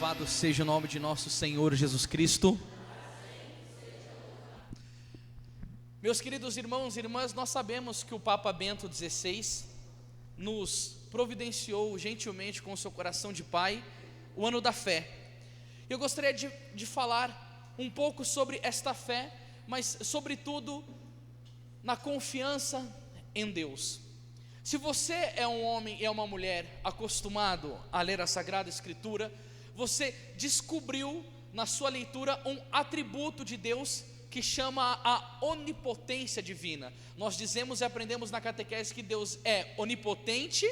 Louvado seja o nome de nosso Senhor Jesus Cristo. Meus queridos irmãos e irmãs, nós sabemos que o Papa Bento XVI nos providenciou gentilmente com o seu coração de pai o ano da fé. Eu gostaria de falar um pouco sobre esta fé, mas sobretudo na confiança em Deus. Se você é um homem e é uma mulher acostumado a ler a Sagrada Escritura, você descobriu na sua leitura um atributo de Deus que chama a onipotência divina. Nós dizemos e aprendemos na catequese que Deus é onipotente,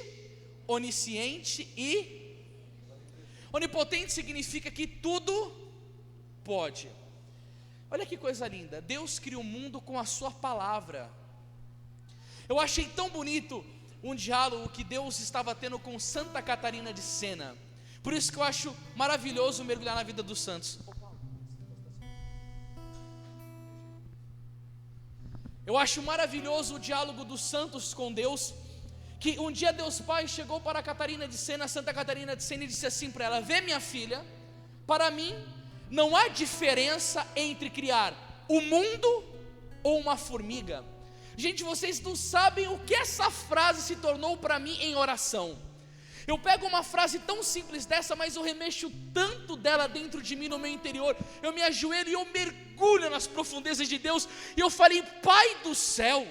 onisciente e... Onipotente significa que tudo pode. Olha que coisa linda, Deus criou o mundo com a sua palavra. Eu achei tão bonito um diálogo que Deus estava tendo com Santa Catarina de Sena. Por isso que eu acho maravilhoso mergulhar na vida dos santos. Eu acho maravilhoso o diálogo dos santos com Deus, que um dia Deus Pai chegou para Catarina de Sena, Santa Catarina de Sena, e disse assim para ela: vê, minha filha, para mim não há diferença entre criar o mundo ou uma formiga. Gente, vocês não sabem o que essa frase se tornou para mim em oração. Eu pego uma frase tão simples dessa, mas eu remexo tanto dela dentro de mim, no meu interior. Eu me ajoelho e eu mergulho nas profundezas de Deus. E eu falei: Pai do céu,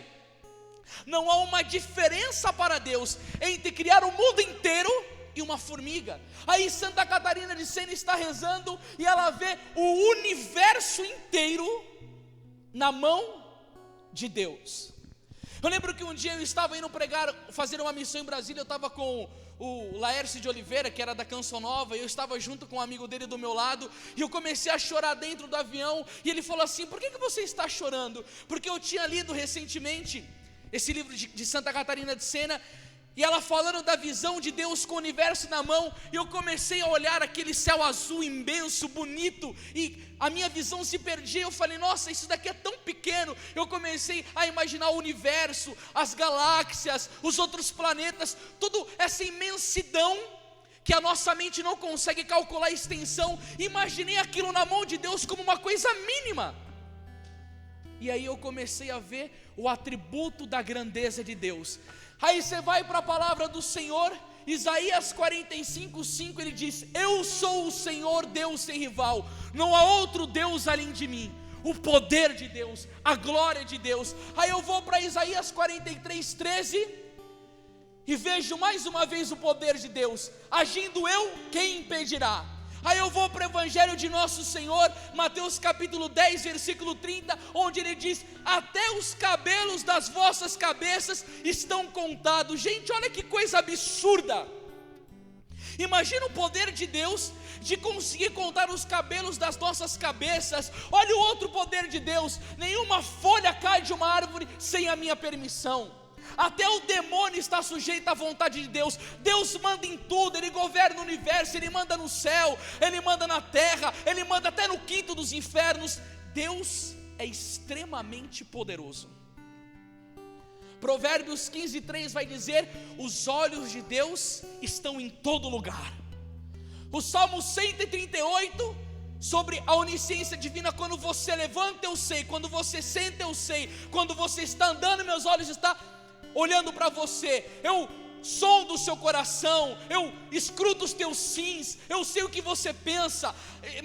não há uma diferença para Deus entre criar o mundo inteiro e uma formiga. Aí Santa Catarina de Sena está rezando e ela vê o universo inteiro na mão de Deus. Eu lembro que um dia eu estava indo pregar, fazer uma missão em Brasília. Eu estava com o Laércio de Oliveira, que era da Canção Nova, e eu estava junto com um amigo dele do meu lado, e eu comecei a chorar dentro do avião, e ele falou assim: por que você está chorando? Porque eu tinha lido recentemente esse livro de Santa Catarina de Sena, e ela falando da visão de Deus com o universo na mão, e eu comecei a olhar aquele céu azul imenso, bonito, e a minha visão se perdia. Eu falei: nossa, isso daqui é tão pequeno. Eu comecei a imaginar o universo, as galáxias, os outros planetas, toda essa imensidão que a nossa mente não consegue calcular a extensão. Imaginei aquilo na mão de Deus como uma coisa mínima. E aí eu comecei a ver o atributo da grandeza de Deus. Aí você vai para a palavra do Senhor, Isaías 45:5, ele diz: eu sou o Senhor, Deus sem rival, não há outro Deus além de mim. O poder de Deus, a glória de Deus. Aí eu vou para Isaías 43:13 e vejo mais uma vez o poder de Deus. Agindo eu, quem impedirá? Aí eu vou para o Evangelho de Nosso Senhor, Mateus capítulo 10, versículo 30, onde ele diz: até os cabelos das vossas cabeças estão contados. Gente, olha que coisa absurda. Imagina o poder de Deus, de conseguir contar os cabelos das nossas cabeças. Olha o outro poder de Deus: nenhuma folha cai de uma árvore sem a minha permissão. Até o demônio está sujeito à vontade de Deus. Deus manda em tudo, Ele governa o universo, Ele manda no céu, Ele manda na terra, Ele manda até no quinto dos infernos. Deus é extremamente poderoso. Provérbios 15:3 vai dizer: os olhos de Deus estão em todo lugar. O Salmo 138, sobre a onisciência divina: quando você levanta eu sei, quando você senta eu sei, quando você está andando meus olhos estão olhando para você. Eu sondo o seu coração, eu escruto os teus sims, eu sei o que você pensa.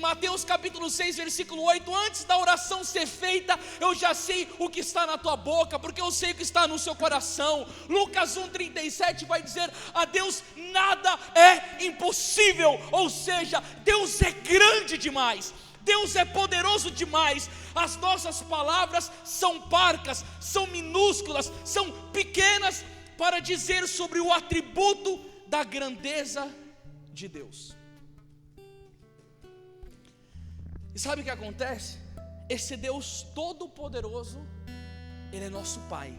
Mateus capítulo 6, versículo 8: antes da oração ser feita, eu já sei o que está na tua boca, porque eu sei o que está no seu coração. Lucas 1:37 vai dizer: a Deus nada é impossível. Ou seja, Deus é grande demais, Deus é poderoso demais. As nossas palavras são parcas, são minúsculas, são pequenas para dizer sobre o atributo da grandeza de Deus. E sabe o que acontece? Esse Deus todo-poderoso, Ele é nosso Pai.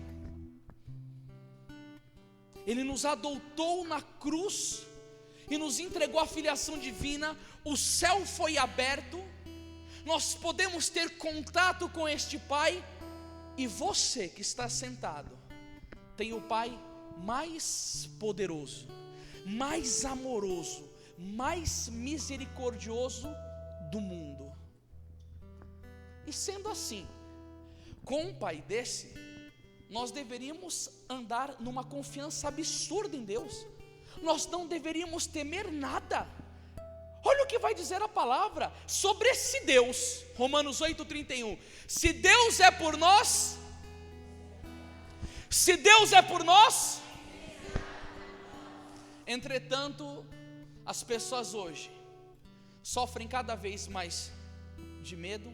Ele nos adotou na cruz e nos entregou a filiação divina. O céu foi aberto, nós podemos ter contato com este Pai. E você que está sentado tem o Pai mais poderoso, mais amoroso, mais misericordioso do mundo. E sendo assim, com um pai desse, nós deveríamos andar numa confiança absurda em Deus. Nós não deveríamos temer nada. Olha o que vai dizer a palavra sobre esse Deus, Romanos 8:31. Se Deus é por nós, entretanto, as pessoas hoje sofrem cada vez mais de medo,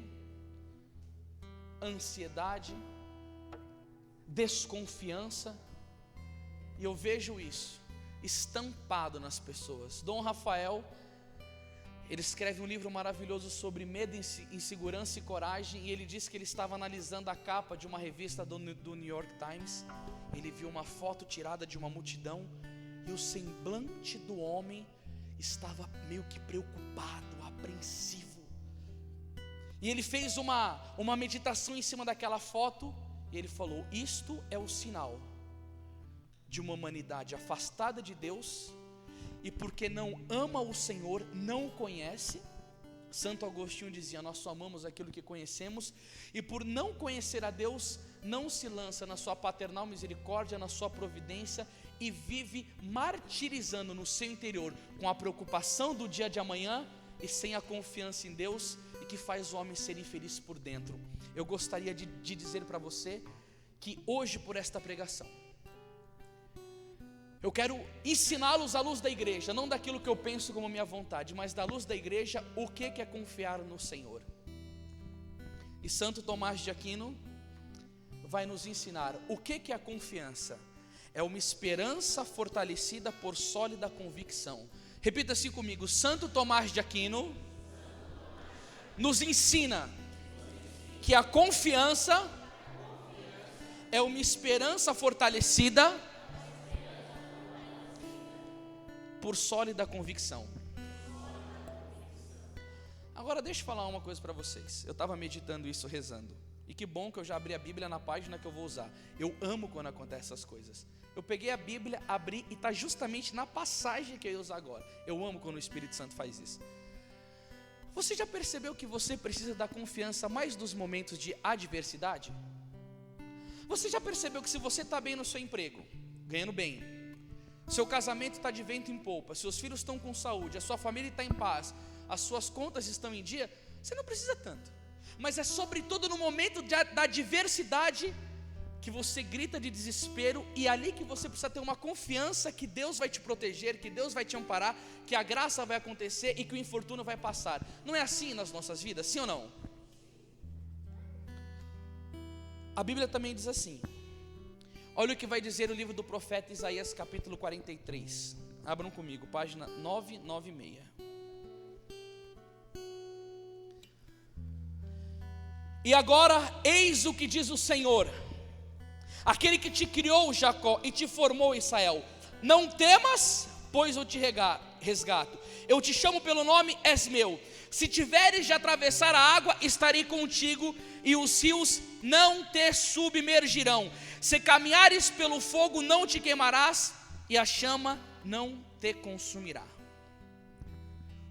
ansiedade, desconfiança, e eu vejo isso estampado nas pessoas. Dom Rafael, ele escreve um livro maravilhoso sobre medo, insegurança e coragem, e ele diz que ele estava analisando a capa de uma revista do New York Times. Ele viu uma foto tirada de uma multidão, e o semblante do homem estava meio que preocupado, apreensivo. E ele fez uma meditação em cima daquela foto, e ele falou: isto é o sinal de uma humanidade afastada de Deus, e porque não ama o Senhor, não o conhece. Santo Agostinho dizia: nós só amamos aquilo que conhecemos, e por não conhecer a Deus, não se lança na sua paternal misericórdia, na sua providência, e vive martirizando no seu interior, com a preocupação do dia de amanhã, e sem a confiança em Deus, e que faz o homem ser infeliz por dentro. Eu gostaria de dizer para você, que hoje, por esta pregação, eu quero ensiná-los à luz da igreja, não daquilo que eu penso como minha vontade, mas da luz da igreja, o que é confiar no Senhor. E Santo Tomás de Aquino vai nos ensinar o que é a confiança. É uma esperança fortalecida por sólida convicção. Repita assim comigo: Santo Tomás de Aquino nos ensina que a confiança é uma esperança fortalecida por sólida convicção. Agora deixa eu falar uma coisa para vocês. Eu estava meditando isso, rezando, e que bom que eu já abri a Bíblia na página que eu vou usar. Eu amo quando acontecem essas coisas. Eu peguei a Bíblia, abri, e está justamente na passagem que eu ia usar agora. Eu amo quando o Espírito Santo faz isso. Você já percebeu que você precisa da confiança mais nos momentos de adversidade? Você já percebeu que se você está bem no seu emprego, ganhando bem, seu casamento está de vento em polpa, seus filhos estão com saúde, a sua família está em paz, as suas contas estão em dia, você não precisa tanto. Mas é sobretudo no momento da adversidade que você grita de desespero, e é ali que você precisa ter uma confiança que Deus vai te proteger, que Deus vai te amparar, que a graça vai acontecer e que o infortúnio vai passar. Não é assim nas nossas vidas, sim ou não? A Bíblia também diz assim, olha o que vai dizer o livro do profeta Isaías, capítulo 43. Abram comigo, página 996. E agora, eis o que diz o Senhor, aquele que te criou, Jacó, e te formou, Israel: não temas, pois eu te resgato. Eu te chamo pelo nome, és meu. Se tiveres de atravessar a água, estarei contigo, e os rios não te submergirão. Se caminhares pelo fogo, não te queimarás, e a chama não te consumirá.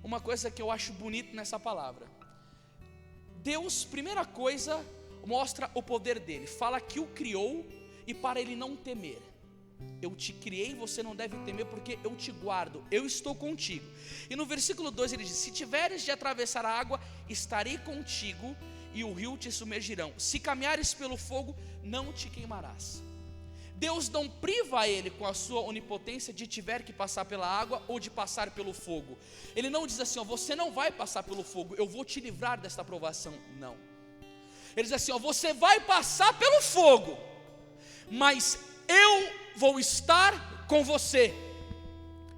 Uma coisa que eu acho bonito nessa palavra: Deus, primeira coisa, mostra o poder dele, fala que o criou, e para ele não temer. Eu te criei, você não deve temer, porque eu te guardo, eu estou contigo. E no versículo 2 ele diz: se tiveres de atravessar a água, estarei contigo, e o rio te submergirão. Se caminhares pelo fogo, não te queimarás. Deus não priva ele, com a sua onipotência, de tiver que passar pela água ou de passar pelo fogo. Ele não diz assim: ó, você não vai passar pelo fogo, eu vou te livrar desta provação. Não. Ele diz assim: ó, você vai passar pelo fogo, mas eu vou estar com você.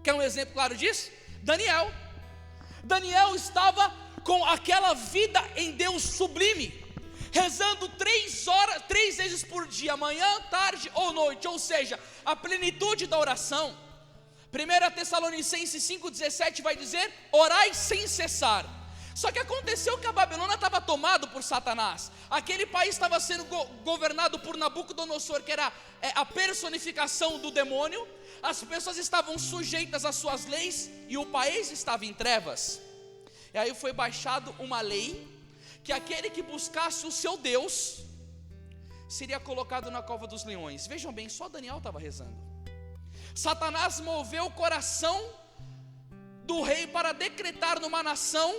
Quer um exemplo claro disso? Daniel estava com aquela vida em Deus sublime, rezando 3 vezes por dia, manhã, tarde ou noite, ou seja, a plenitude da oração. 1 Tessalonicenses 5,17 vai dizer: orai sem cessar. Só que aconteceu que a Babilônia estava tomada por Satanás. Aquele país estava sendo governado por Nabucodonosor, que era a personificação do demônio. as pessoas estavam sujeitas às suas leis e o país estava em trevas. E aí foi baixado uma lei que aquele que buscasse o seu Deus seria colocado na cova dos leões. Vejam bem, só Daniel estava rezando. Satanás moveu o coração do rei para decretar numa nação,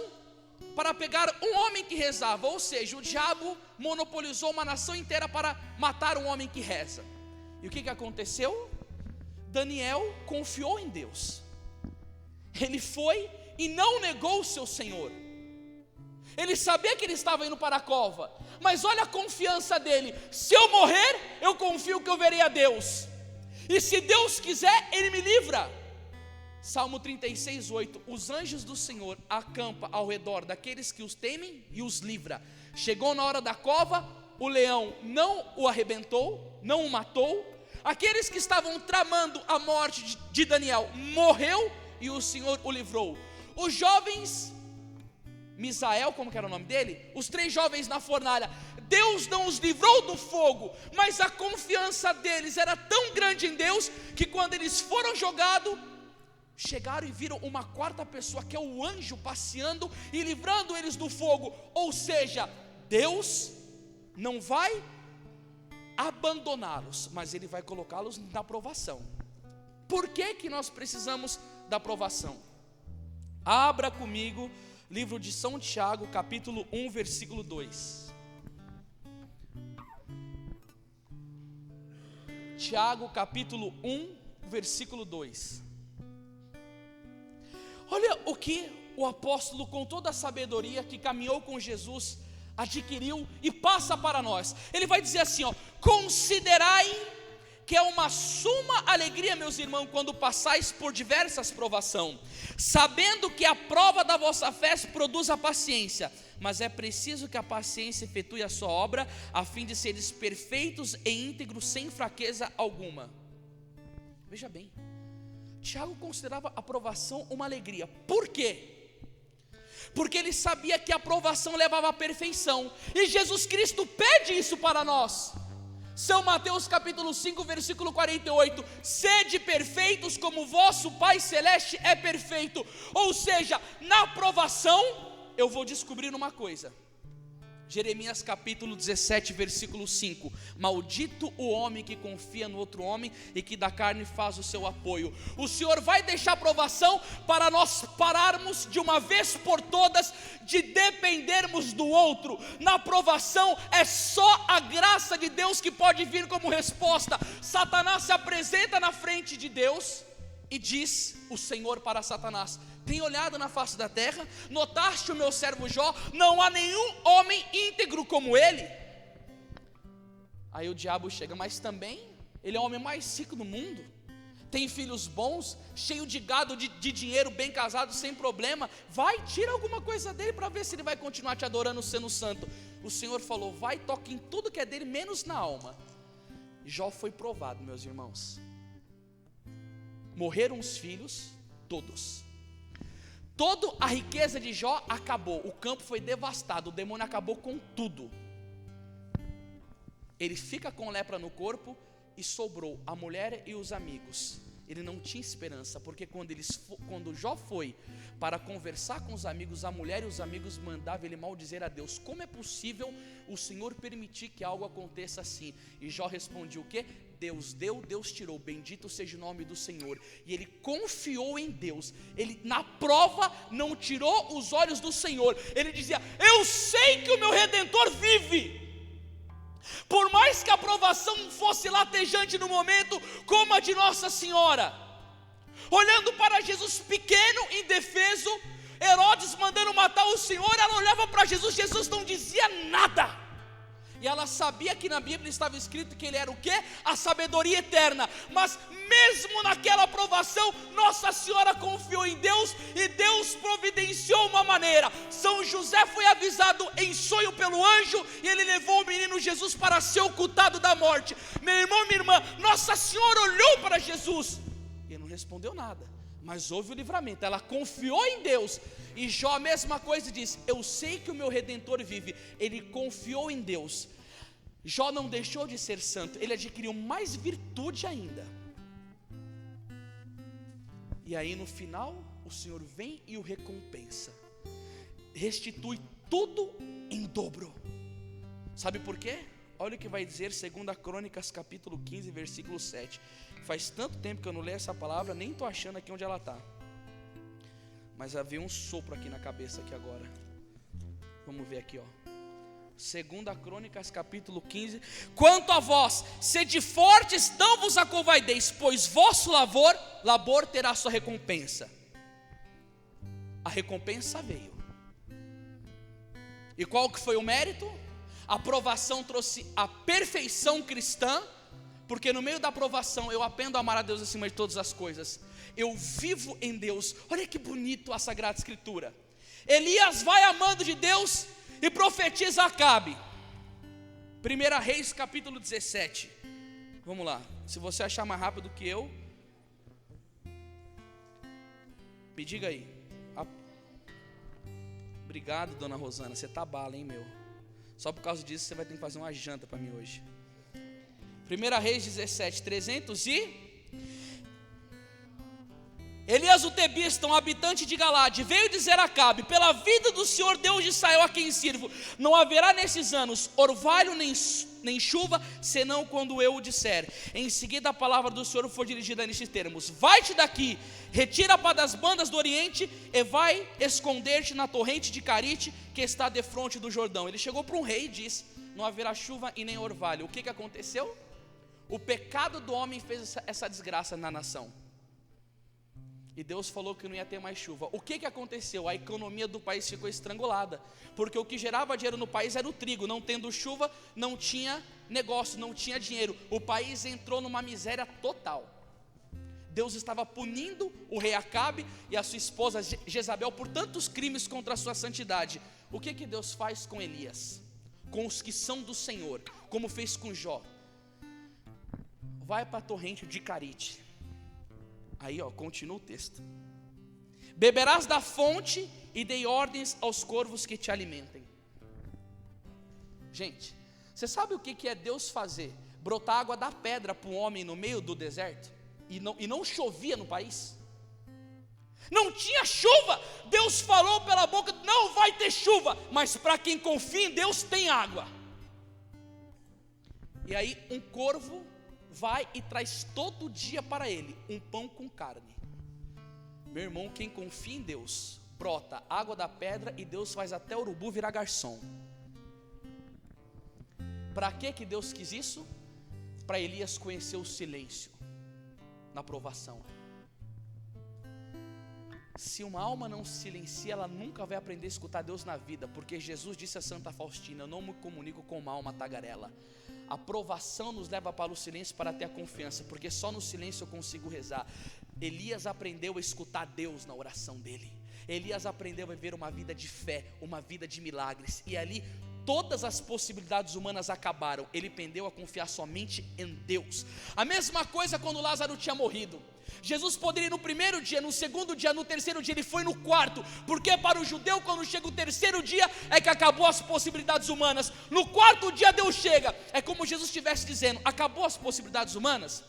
para pegar um homem que rezava. Ou seja, o diabo monopolizou uma nação inteira para matar um homem que reza. E o que aconteceu? Daniel confiou em Deus. Ele foi e não negou o seu Senhor. Ele sabia que ele estava indo para a cova, mas olha a confiança dele: se eu morrer, eu confio que eu verei a Deus, e se Deus quiser, Ele me livra. Salmo 36:8: os anjos do Senhor acampam ao redor daqueles que os temem e os livra. Chegou na hora da cova, o leão não o arrebentou, não o matou. Aqueles que estavam tramando a morte de Daniel morreu e o Senhor o livrou. Os jovens, Misael, como que era o nome dele? Os 3 jovens na fornalha, Deus não os livrou do fogo, mas a confiança deles era tão grande em Deus, que quando eles foram jogados, chegaram e viram uma 4ª pessoa, que é o anjo, passeando e livrando eles do fogo. Ou seja, Deus não vai abandoná-los, mas Ele vai colocá-los na provação. Por que nós precisamos da provação? Abra comigo livro de São Tiago, capítulo 1, versículo 2. Tiago, capítulo 1, versículo 2. Olha o que o apóstolo, com toda a sabedoria que caminhou com Jesus, adquiriu e passa para nós. Ele vai dizer assim, ó: considerai que é uma suma alegria, meus irmãos, quando passais por diversas provações, sabendo que a prova da vossa fé produz a paciência, mas é preciso que a paciência efetue a sua obra, a fim de seres perfeitos e íntegros, sem fraqueza alguma. Veja bem, Tiago considerava a provação uma alegria. Por quê? Porque ele sabia que a provação levava à perfeição, e Jesus Cristo pede isso para nós. São Mateus capítulo 5, versículo 48: sede perfeitos como vosso Pai Celeste é perfeito. Ou seja, na provação eu vou descobrir uma coisa. Jeremias capítulo 17, versículo 5: maldito o homem que confia no outro homem e que da carne faz o seu apoio. O Senhor vai deixar provação para nós pararmos de uma vez por todas de dependermos do outro. Na provação é só a graça de Deus que pode vir como resposta. Satanás se apresenta na frente de Deus e diz o Senhor para Satanás: tem olhado na face da terra, notaste o meu servo Jó? Não há nenhum homem íntegro como ele. Aí o diabo chega: mas também ele é o homem mais rico do mundo, tem filhos bons, cheio de gado, de dinheiro, bem casado, sem problema. Vai, tira alguma coisa dele para ver se ele vai continuar te adorando sendo santo. O Senhor falou: vai, toque em tudo que é dele, menos na alma. Jó foi provado, meus irmãos. Morreram os filhos, todos. Toda a riqueza de Jó acabou, o campo foi devastado, o demônio acabou com tudo. Ele fica com lepra no corpo e sobrou a mulher e os amigos. Ele não tinha esperança, porque quando Jó foi para conversar com os amigos, a mulher e os amigos mandavam ele maldizer a Deus. Como é possível o Senhor permitir que algo aconteça assim? E Jó respondia o quê? Deus deu, Deus tirou, bendito seja o nome do Senhor. E ele confiou em Deus. Ele na prova não tirou os olhos do Senhor. Ele dizia: eu sei que o meu Redentor vive. Por mais que a provação fosse latejante no momento, como a de Nossa Senhora, olhando para Jesus pequeno, indefeso, Herodes mandando matar o Senhor, ela olhava para Jesus, Jesus não dizia nada. E ela sabia que na Bíblia estava escrito que ele era o quê? A sabedoria eterna. Mas mesmo naquela provação, Nossa Senhora confiou em Deus e Deus providenciou uma maneira. São José foi avisado em sonho pelo anjo e ele levou o menino Jesus para ser ocultado da morte. Meu irmão, minha irmã, Nossa Senhora olhou para Jesus e não respondeu nada, mas houve o livramento. Ela confiou em Deus. E Jó a mesma coisa diz: eu sei que o meu Redentor vive. Ele confiou em Deus. Jó não deixou de ser santo, ele adquiriu mais virtude ainda. E aí no final o Senhor vem e o recompensa, restitui tudo em dobro. Sabe por quê? Olha o que vai dizer 2 Crônicas capítulo 15 versículo 7. Faz tanto tempo que eu não leio essa palavra, nem estou achando aqui onde ela está, mas havia um sopro aqui na cabeça aqui agora. Vamos ver aqui, ó. 2 Crônicas capítulo 15. Quanto a vós, sede fortes, não vos acovaideis, pois vosso labor terá sua recompensa. A recompensa veio. E qual que foi o mérito? A aprovação trouxe a perfeição cristã, porque no meio da aprovação eu aprendo a amar a Deus acima de todas as coisas. Eu vivo em Deus. Olha que bonito a Sagrada Escritura. Elias vai amando de Deus e profetiza a Acabe. 1 Reis capítulo 17. Vamos lá, se você achar mais rápido que eu, me diga aí. Obrigado, dona Rosana, você tá bala, hein, meu. Só por causa disso você vai ter que fazer uma janta para mim hoje. 1 Reis 17, 300 e... Elias o Tebista, um habitante de Galade, veio dizer a Acabe: pela vida do Senhor Deus de Israel a quem sirvo, não haverá nesses anos orvalho nem chuva, senão quando eu o disser. Em seguida a palavra do Senhor foi dirigida nestes termos: vai-te daqui, retira para das bandas do Oriente e vai esconder-te na torrente de Carite, que está defronte do Jordão. Ele chegou para um rei e disse: não haverá chuva e nem orvalho. O que aconteceu? O pecado do homem fez essa desgraça na nação. E Deus falou que não ia ter mais chuva. O que aconteceu? A economia do país ficou estrangulada, porque o que gerava dinheiro no país era o trigo. Não tendo chuva, não tinha negócio, não tinha dinheiro. O país entrou numa miséria total. Deus estava punindo o rei Acabe e a sua esposa Jezabel por tantos crimes contra a sua santidade. O que Deus faz com Elias? Com os que são do Senhor, como fez com Jó. Vai para a torrente de Carite. Aí, ó, continua o texto. Beberás da fonte e dei ordens aos corvos que te alimentem. Gente, você sabe o que é Deus fazer? Brotar água da pedra para um homem no meio do deserto? E não chovia no país? Não tinha chuva. Deus falou pela boca: não vai ter chuva, mas para quem confia em Deus tem água. E aí um corvo vai e traz todo dia para ele um pão com carne. Meu irmão, quem confia em Deus, brota água da pedra e Deus faz até o urubu virar garçom. Para que Deus quis isso? Para Elias conhecer o silêncio na provação. Se uma alma não se silencia, ela nunca vai aprender a escutar Deus na vida, porque Jesus disse a Santa Faustina: eu não me comunico com uma alma tagarela. A provação nos leva para o silêncio para ter a confiança, porque só no silêncio eu consigo rezar. Elias aprendeu a escutar Deus na oração dele. Elias aprendeu a viver uma vida de fé, uma vida de milagres, e ali todas as possibilidades humanas acabaram. Ele aprendeu a confiar somente em Deus. A mesma coisa quando Lázaro tinha morrido. Jesus poderia ir no primeiro dia, no segundo dia, no terceiro dia. Ele foi no quarto, porque para o judeu, quando chega o terceiro dia, é que acabou as possibilidades humanas. No quarto dia Deus chega. É como Jesus estivesse dizendo: acabou as possibilidades humanas?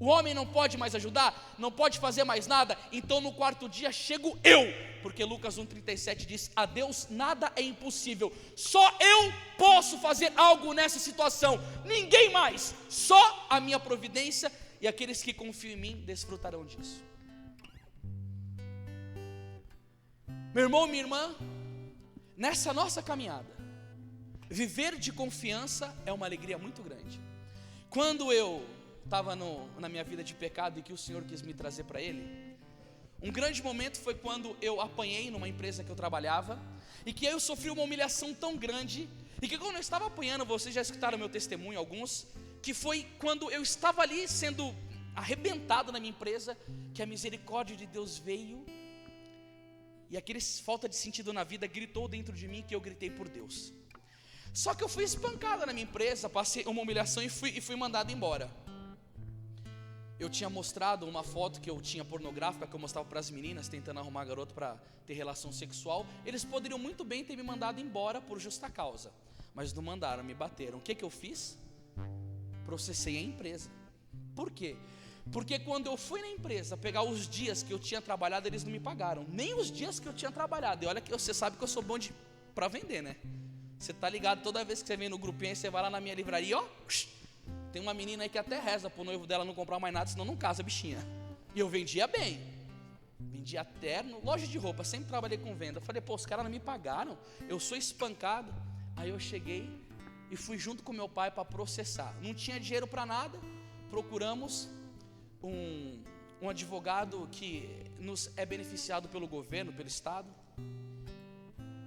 O homem não pode mais ajudar, não pode fazer mais nada, então no quarto dia chego eu, porque Lucas 1,37 diz: a Deus nada é impossível, só eu posso fazer algo nessa situação, ninguém mais, só a minha providência, e aqueles que confiam em mim desfrutarão disso. Meu irmão, minha irmã, nessa nossa caminhada, viver de confiança é uma alegria muito grande. Quando eu estava na minha vida de pecado e que o Senhor quis me trazer para Ele, um grande momento foi quando eu apanhei numa empresa que eu trabalhava, e que eu sofri uma humilhação tão grande, e que quando eu estava apanhando, vocês já escutaram meu testemunho, alguns, que foi quando eu estava ali sendo arrebentado na minha empresa, que a misericórdia de Deus veio, e aquele falta de sentido na vida gritou dentro de mim, que eu gritei por Deus. Só que eu fui espancado na minha empresa, passei uma humilhação e fui mandado embora. Eu tinha mostrado uma foto que eu tinha pornográfica, que eu mostrava para as meninas, tentando arrumar garoto para ter relação sexual. Eles poderiam muito bem ter me mandado embora por justa causa, mas não mandaram, me bateram. O que eu fiz? Processei a empresa. Por quê? Porque quando eu fui na empresa pegar os dias que eu tinha trabalhado, eles não me pagaram, nem os dias que eu tinha trabalhado. E olha que você sabe que eu sou bom para vender, né? Você tá ligado, toda vez que você vem no grupinho, você vai lá na minha livraria, ó, tem uma menina aí que até reza pro noivo dela não comprar mais nada, senão não casa, bichinha. E eu vendia bem, vendia terno, loja de roupa, sempre trabalhei com venda. Eu falei, pô, os caras não me pagaram, eu sou espancado. Aí eu cheguei e fui junto com meu pai para processar. Não tinha dinheiro para nada, procuramos um advogado que nos é beneficiado pelo governo, pelo estado.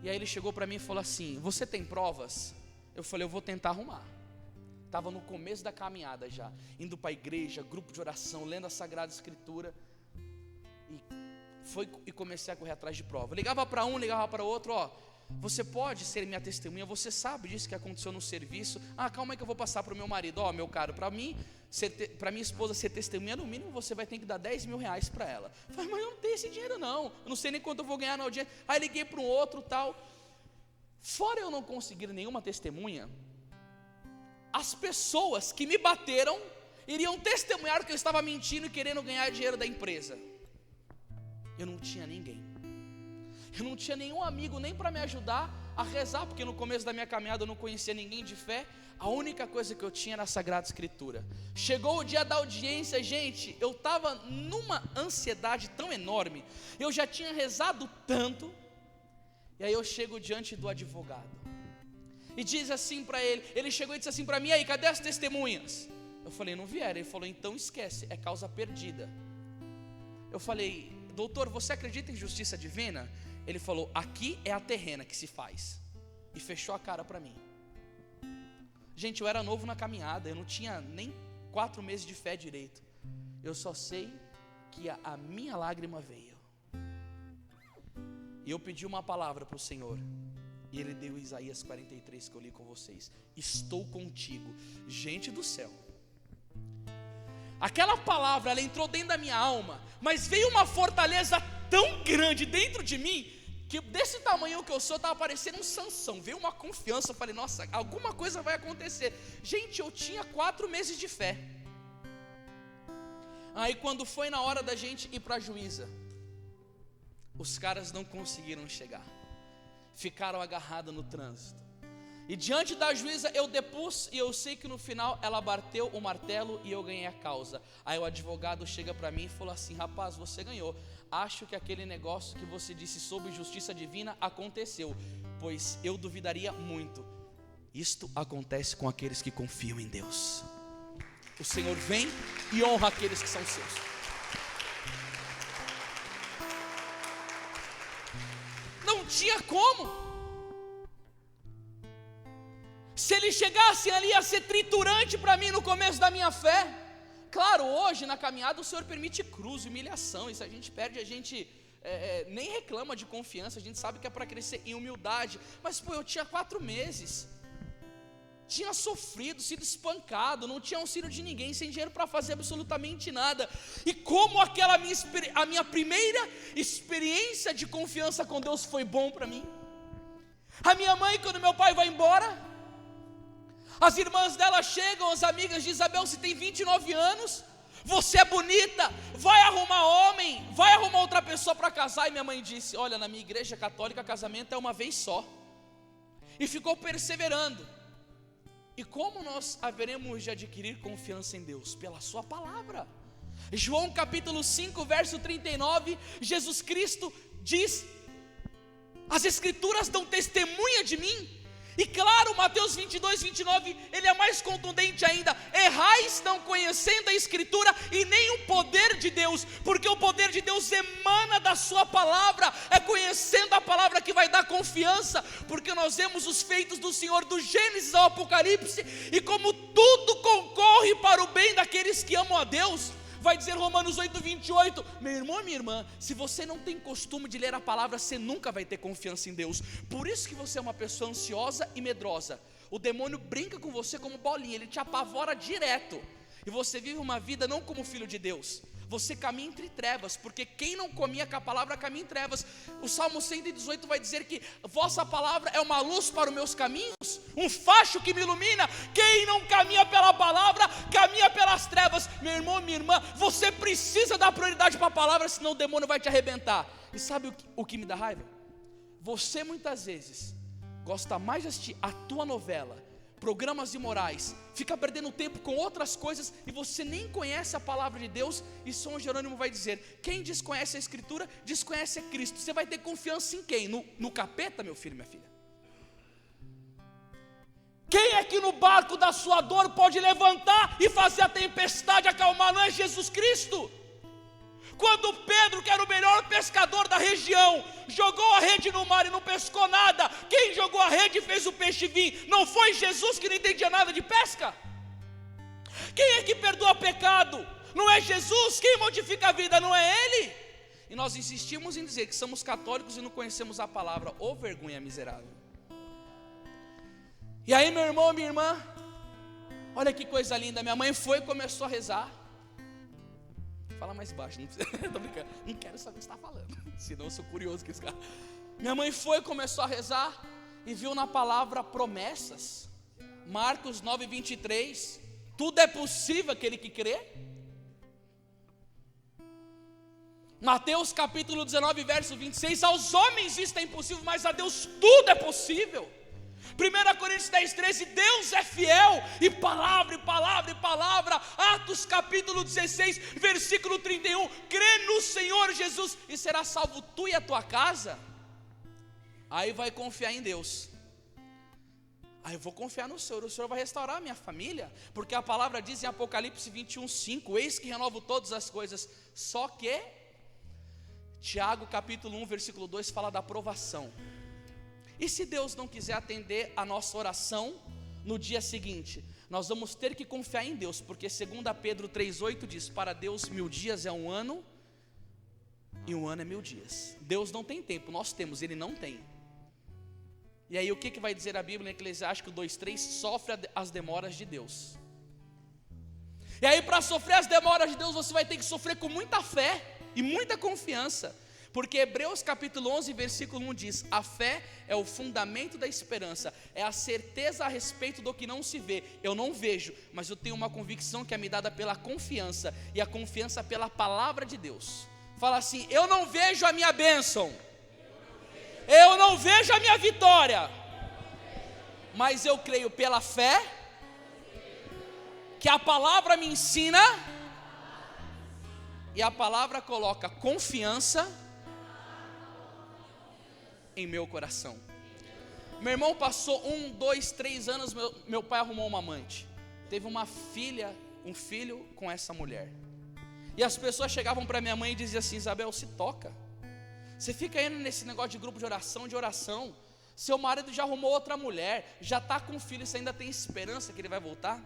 E aí ele chegou para mim e falou assim, você tem provas? Eu falei, eu vou tentar arrumar. Estava no começo da caminhada já, indo para a igreja, grupo de oração, lendo a Sagrada Escritura, e comecei a correr atrás de prova. Ligava para um, ligava para outro, ó, você pode ser minha testemunha, você sabe disso que aconteceu no serviço. Ah, calma aí que eu vou passar para o meu marido. Ó, meu caro, para minha esposa ser testemunha, no mínimo você vai ter que dar 10 mil reais para ela. Eu falei, mas eu não tenho esse dinheiro não, eu não sei nem quanto eu vou ganhar na audiência. Aí liguei para um outro tal. Fora eu não conseguir nenhuma testemunha, as pessoas que me bateram iriam testemunhar que eu estava mentindo e querendo ganhar dinheiro da empresa. Eu não tinha ninguém, eu não tinha nenhum amigo nem para me ajudar a rezar, porque no começo da minha caminhada eu não conhecia ninguém de fé. A única coisa que eu tinha era a Sagrada Escritura. Chegou o dia da audiência, gente, eu estava numa ansiedade tão enorme, eu já tinha rezado tanto, e aí eu chego diante do advogado, e diz assim para ele, ele chegou e disse assim para mim, aí, cadê as testemunhas? Eu falei, não vieram. Ele falou, então esquece, é causa perdida. Eu falei, doutor, você acredita em justiça divina? Ele falou, aqui é a terrena que se faz. E fechou a cara para mim. Gente, eu era novo na caminhada, eu não tinha nem 4 meses de fé direito. Eu só sei que a minha lágrima veio. E eu pedi uma palavra para o Senhor. E Ele deu Isaías 43 que eu li com vocês. Estou contigo. Gente do céu. Aquela palavra, ela entrou dentro da minha alma, mas veio uma fortaleza tão grande dentro de mim, que desse tamanho que eu sou, estava parecendo um Sansão. Veio uma confiança, eu falei, nossa, alguma coisa vai acontecer. Gente, eu tinha 4 meses de fé. Aí quando foi na hora da gente ir para a juíza, os caras não conseguiram chegar, ficaram agarrados no trânsito. E diante da juíza eu depus, e eu sei que no final ela bateu o martelo e eu ganhei a causa. Aí o advogado chega para mim e falou assim, rapaz, você ganhou. Acho que aquele negócio que você disse sobre justiça divina aconteceu, pois eu duvidaria muito. Isto acontece com aqueles que confiam em Deus. O Senhor vem e honra aqueles que são seus. Não tinha como. Se ele chegasse ali, ia ser triturante para mim no começo da minha fé. Claro, hoje na caminhada o Senhor permite cruz, humilhação. E se a gente perde, a gente nem reclama de confiança. A gente sabe que é para crescer em humildade. Mas pô, eu tinha 4 meses, tinha sofrido, sido espancado, não tinha auxílio de ninguém, sem dinheiro para fazer absolutamente nada. E como a minha primeira experiência de confiança com Deus foi bom para mim. A minha mãe, quando meu pai vai embora, as irmãs dela chegam, as amigas de Isabel, você tem 29 anos, você é bonita, vai arrumar homem, vai arrumar outra pessoa para casar. E minha mãe disse, olha, na minha igreja católica casamento é uma vez só. E ficou perseverando. E como nós haveremos de adquirir confiança em Deus? Pela sua palavra. João capítulo 5, verso 39, Jesus Cristo diz, as escrituras dão testemunha de mim. E claro, Mateus 22, 29, ele é mais contundente ainda, errais não conhecendo a Escritura e nem o poder de Deus, porque o poder de Deus emana da sua palavra, é conhecendo a palavra que vai dar confiança, porque nós vemos os feitos do Senhor do Gênesis ao Apocalipse, e como tudo concorre para o bem daqueles que amam a Deus. Vai dizer Romanos 8, 28, meu irmão e minha irmã, se você não tem costume de ler a palavra, você nunca vai ter confiança em Deus. Por isso que você é uma pessoa ansiosa e medrosa. O demônio brinca com você como bolinha, ele te apavora direto. E você vive uma vida não como filho de Deus, você caminha entre trevas, porque quem não comia com a palavra caminha em trevas. O Salmo 118 vai dizer que vossa palavra é uma luz para os meus caminhos, um facho que me ilumina. Quem não caminha pela palavra, caminha pelas trevas. Meu irmão, minha irmã, você precisa dar prioridade para a palavra, senão o demônio vai te arrebentar. E sabe o que me dá raiva? Você muitas vezes gosta mais de assistir a tua novela, programas imorais, fica perdendo tempo com outras coisas, e você nem conhece a palavra de Deus. E São Jerônimo vai dizer: quem desconhece a Escritura, desconhece a Cristo. Você vai ter confiança em quem? No capeta, meu filho, minha filha? Quem é que no barco da sua dor pode levantar e fazer a tempestade acalmar? Não é Jesus Cristo? Quando Pedro, que era o melhor pescador da região, jogou a rede no mar e não pescou nada, quem jogou a rede e fez o peixe vir? Não foi Jesus, que não entendia nada de pesca? Quem é que perdoa pecado? Não é Jesus. Quem modifica a vida? Não é Ele? E nós insistimos em dizer que somos católicos e não conhecemos a palavra. Ô vergonha miserável. E aí, meu irmão, minha irmã, olha que coisa linda. Minha mãe foi e começou a rezar. Fala mais baixo, não precisa. Tô brincando. Não quero saber o que você está falando, senão eu sou curioso com esse cara. Minha mãe foi e começou a rezar e viu na palavra promessas. Marcos 9:23. Tudo é possível aquele que crê. Mateus capítulo 19, verso 26. Aos homens isto é impossível, mas a Deus tudo é possível. 1 Coríntios 10:13, Deus é fiel, e palavra, e palavra, e palavra. Atos capítulo 16, versículo 31, crê no Senhor Jesus e será salvo tu e a tua casa. Aí vai confiar em Deus. Aí eu vou confiar no Senhor, o Senhor vai restaurar a minha família, porque a palavra diz em Apocalipse 21:5, eis que renovo todas as coisas. Só que Tiago capítulo 1, versículo 2 fala da provação. E se Deus não quiser atender a nossa oração no dia seguinte, nós vamos ter que confiar em Deus, porque 2 Pedro 3,8 diz: para Deus 1000 dias é um ano, e um ano é 1000 dias. Deus não tem tempo, nós temos, Ele não tem. E aí o que vai dizer a Bíblia em Eclesiástico 2:3? Sofre as demoras de Deus. E aí, para sofrer as demoras de Deus, você vai ter que sofrer com muita fé e muita confiança. Porque Hebreus capítulo 11, versículo 1 diz: a fé é o fundamento da esperança, é a certeza a respeito do que não se vê. Eu não vejo, mas eu tenho uma convicção que é me dada pela confiança, e a confiança pela palavra de Deus. Fala assim: eu não vejo a minha bênção, eu não vejo a minha vitória, mas eu creio pela fé, que a palavra me ensina, e a palavra coloca confiança em meu coração. Meu irmão passou 1, 2, 3 anos, meu pai arrumou uma amante, teve uma filha, um filho com essa mulher. E as pessoas chegavam para minha mãe e diziam assim: Isabel, se toca, você fica indo nesse negócio de grupo de oração, seu marido já arrumou outra mulher, já está com um filho, você ainda tem esperança que ele vai voltar?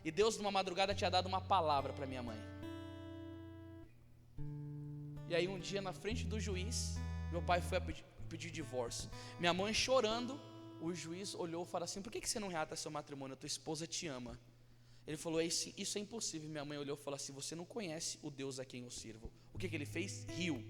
E Deus numa madrugada tinha dado uma palavra para minha mãe. E aí um dia na frente do juiz, meu pai foi a pedir divórcio. Minha mãe chorando, o juiz olhou e falou assim: por que você não reata seu matrimônio? A tua esposa te ama. Ele falou: isso é impossível. Minha mãe olhou e falou assim: você não conhece o Deus a quem eu sirvo. O que ele fez? Riu.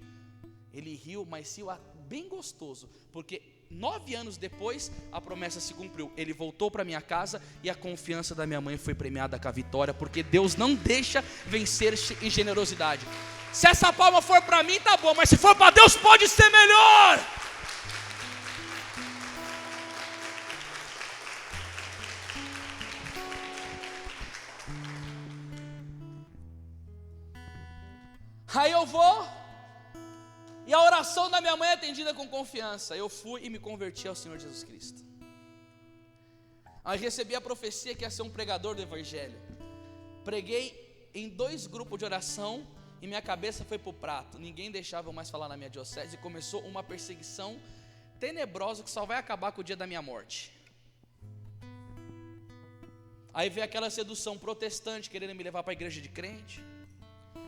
Ele riu, mas riu bem gostoso, porque 9 anos depois a promessa se cumpriu. Ele voltou para minha casa e a confiança da minha mãe foi premiada com a vitória, porque Deus não deixa vencer em generosidade. Se essa palma for para mim, tá bom, mas se for para Deus, pode ser melhor. Aí eu vou, e a oração da minha mãe é atendida com confiança. Eu fui e me converti ao Senhor Jesus Cristo. Aí recebi a profecia que ia ser um pregador do Evangelho. Preguei em 2 grupos de oração e minha cabeça foi para o prato. Ninguém deixava eu mais falar na minha diocese, e começou uma perseguição tenebrosa que só vai acabar com o dia da minha morte. Aí veio aquela sedução protestante querendo me levar para a igreja de crente.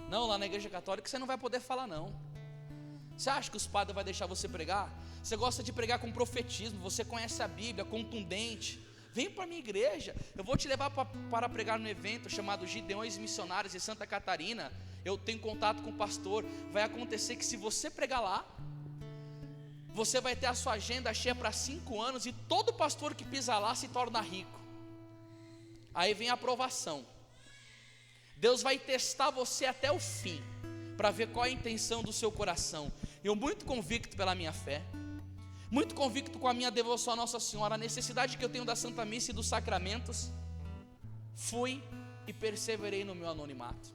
Não, lá na igreja católica você não vai poder falar não. Você acha que os padres vão deixar você pregar? Você gosta de pregar com profetismo, você conhece a Bíblia, contundente. Vem para a minha igreja, eu vou te levar para pregar no evento chamado Gideões Missionários em Santa Catarina. eu tenho contato com o pastor. Vai acontecer que se você pregar lá, você vai ter a sua agenda cheia para 5 anos, e todo pastor que pisa lá se torna rico. Aí vem a aprovação. Deus vai testar você até o fim, para ver qual é a intenção do seu coração. Eu, muito convicto pela minha fé, muito convicto com a minha devoção a Nossa Senhora, a necessidade que eu tenho da Santa Missa e dos sacramentos, fui e perseverei no meu anonimato.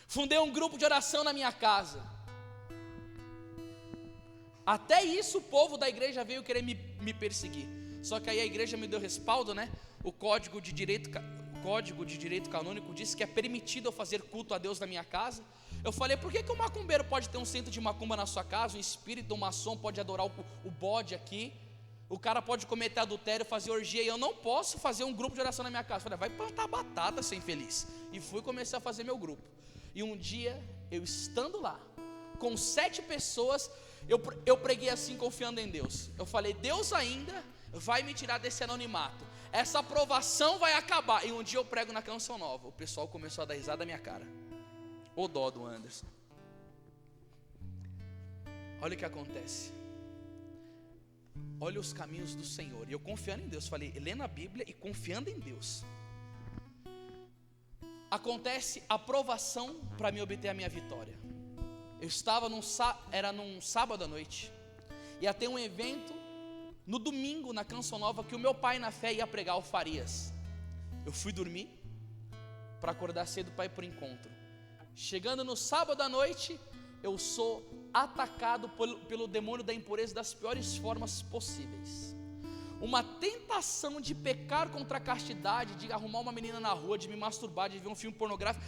Fundei um grupo de oração na minha casa. Até isso o povo da igreja veio querer me perseguir. Só que aí a igreja me deu respaldo, né? O Código de Direito Canônico diz que é permitido eu fazer culto a Deus na minha casa. Eu falei, por que um macumbeiro pode ter um centro de macumba na sua casa? Um espírito, um maçom pode adorar o bode aqui. O cara pode cometer adultério, fazer orgia, e eu não posso fazer um grupo de oração na minha casa. Eu falei, vai plantar batata, seu infeliz. E fui comecei a fazer meu grupo. E um dia, eu estando lá, com 7 pessoas, eu preguei assim, confiando em Deus. Eu falei, Deus ainda vai me tirar desse anonimato. Essa aprovação vai acabar. E um dia eu prego na Canção Nova. O pessoal começou a dar risada da minha cara. Ô dó do Anderson. Olha o que acontece. Olha os caminhos do Senhor. E eu confiando em Deus, falei, lendo a Bíblia e confiando em Deus. Acontece a aprovação para me obter a minha vitória. Eu estava era num sábado à noite, ia ter um evento no domingo na Canção Nova, que o meu pai na fé ia pregar o Farias. Eu fui dormir para acordar cedo para ir para o encontro. Chegando no sábado à noite, eu sou atacado pelo demônio da impureza das piores formas possíveis. Uma tentação de pecar contra a castidade, de arrumar uma menina na rua, de me masturbar, de ver um filme pornográfico.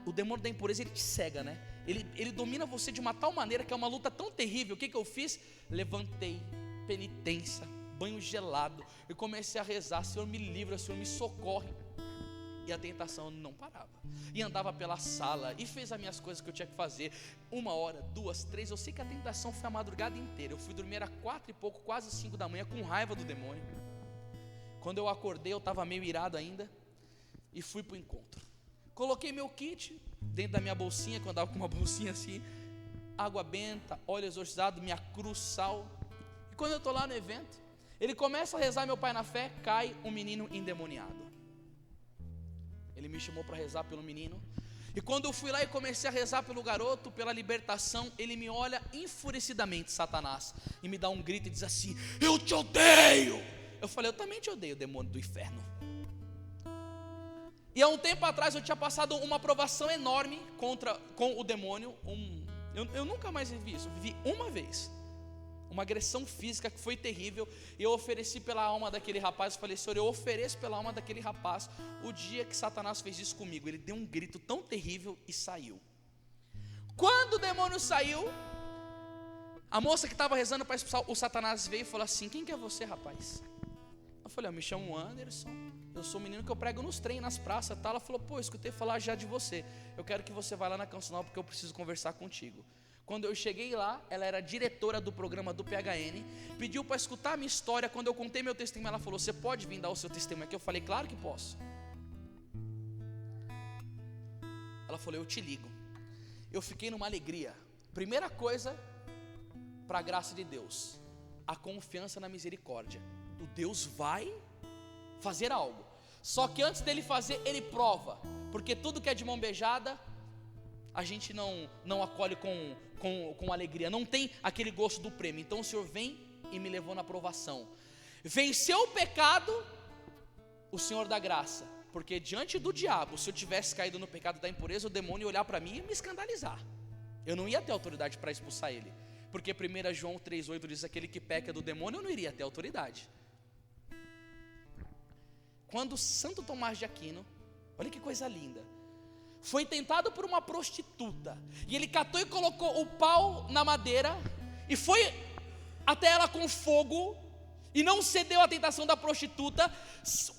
O demônio da impureza, ele te cega, né? Ele domina você de uma tal maneira que é uma luta tão terrível. O que eu fiz? Levantei, penitência, banho gelado, e comecei a rezar, Senhor me livra, Senhor me socorre. E a tentação não parava, e andava pela sala, e fez as minhas coisas que eu tinha que fazer. 1 hora, 2, 3, eu sei que a tentação foi a madrugada inteira. Eu fui dormir às 4 e pouco, quase 5 da manhã, com raiva do demônio. Quando eu acordei, eu estava meio irado ainda, e fui para o encontro. Coloquei meu kit dentro da minha bolsinha, que eu andava com uma bolsinha assim, água benta, óleo exorcizado, minha cruz, sal. E quando eu estou lá no evento, ele começa a rezar, meu pai na fé, cai um menino endemoniado. Ele me chamou para rezar pelo menino. E quando eu fui lá e comecei a rezar pelo garoto, pela libertação, ele me olha enfurecidamente, Satanás, e me dá um grito e diz assim, eu te odeio. Eu falei, eu também te odeio, demônio do inferno. E há um tempo atrás eu tinha passado uma provação enorme com o demônio. Eu nunca mais vivi isso, vivi uma vez. Uma agressão física que foi terrível. E eu ofereci pela alma daquele rapaz. Eu falei, Senhor, eu ofereço pela alma daquele rapaz. O dia que Satanás fez isso comigo, ele deu um grito tão terrível e saiu. Quando o demônio saiu, a moça que estava rezando para expulsar o Satanás veio e falou assim, quem que é você, rapaz? Eu falei, eu me chamo Anderson, eu sou um menino que eu prego nos trem, nas praças, tá? Ela falou, pô, eu escutei falar já de você, eu quero que você vá lá na Canção Nova porque eu preciso conversar contigo. Quando eu cheguei lá, ela era diretora do programa do PHN, pediu para escutar a minha história. Quando eu contei meu testemunho, ela falou, você pode vir dar o seu testemunho aqui? Eu falei, claro que posso. Ela falou, eu te ligo. Eu fiquei numa alegria. Primeira coisa, para a graça de Deus, a confiança na misericórdia. O Deus vai fazer algo. Só que antes dele fazer, ele prova. Porque tudo que é de mão beijada, a gente não acolhe com alegria. Não tem aquele gosto do prêmio. Então o Senhor vem e me levou na provação. Venceu o pecado, o Senhor dá graça. Porque diante do diabo, se eu tivesse caído no pecado da impureza, o demônio ia olhar para mim e me escandalizar. Eu não ia ter autoridade para expulsar ele. Porque 1 João 3,8 diz, aquele que peca do demônio, eu não iria ter autoridade. Quando Santo Tomás de Aquino, olha que coisa linda, foi tentado por uma prostituta, e ele catou e colocou o pau na madeira, e foi até ela com fogo, e não cedeu à tentação da prostituta.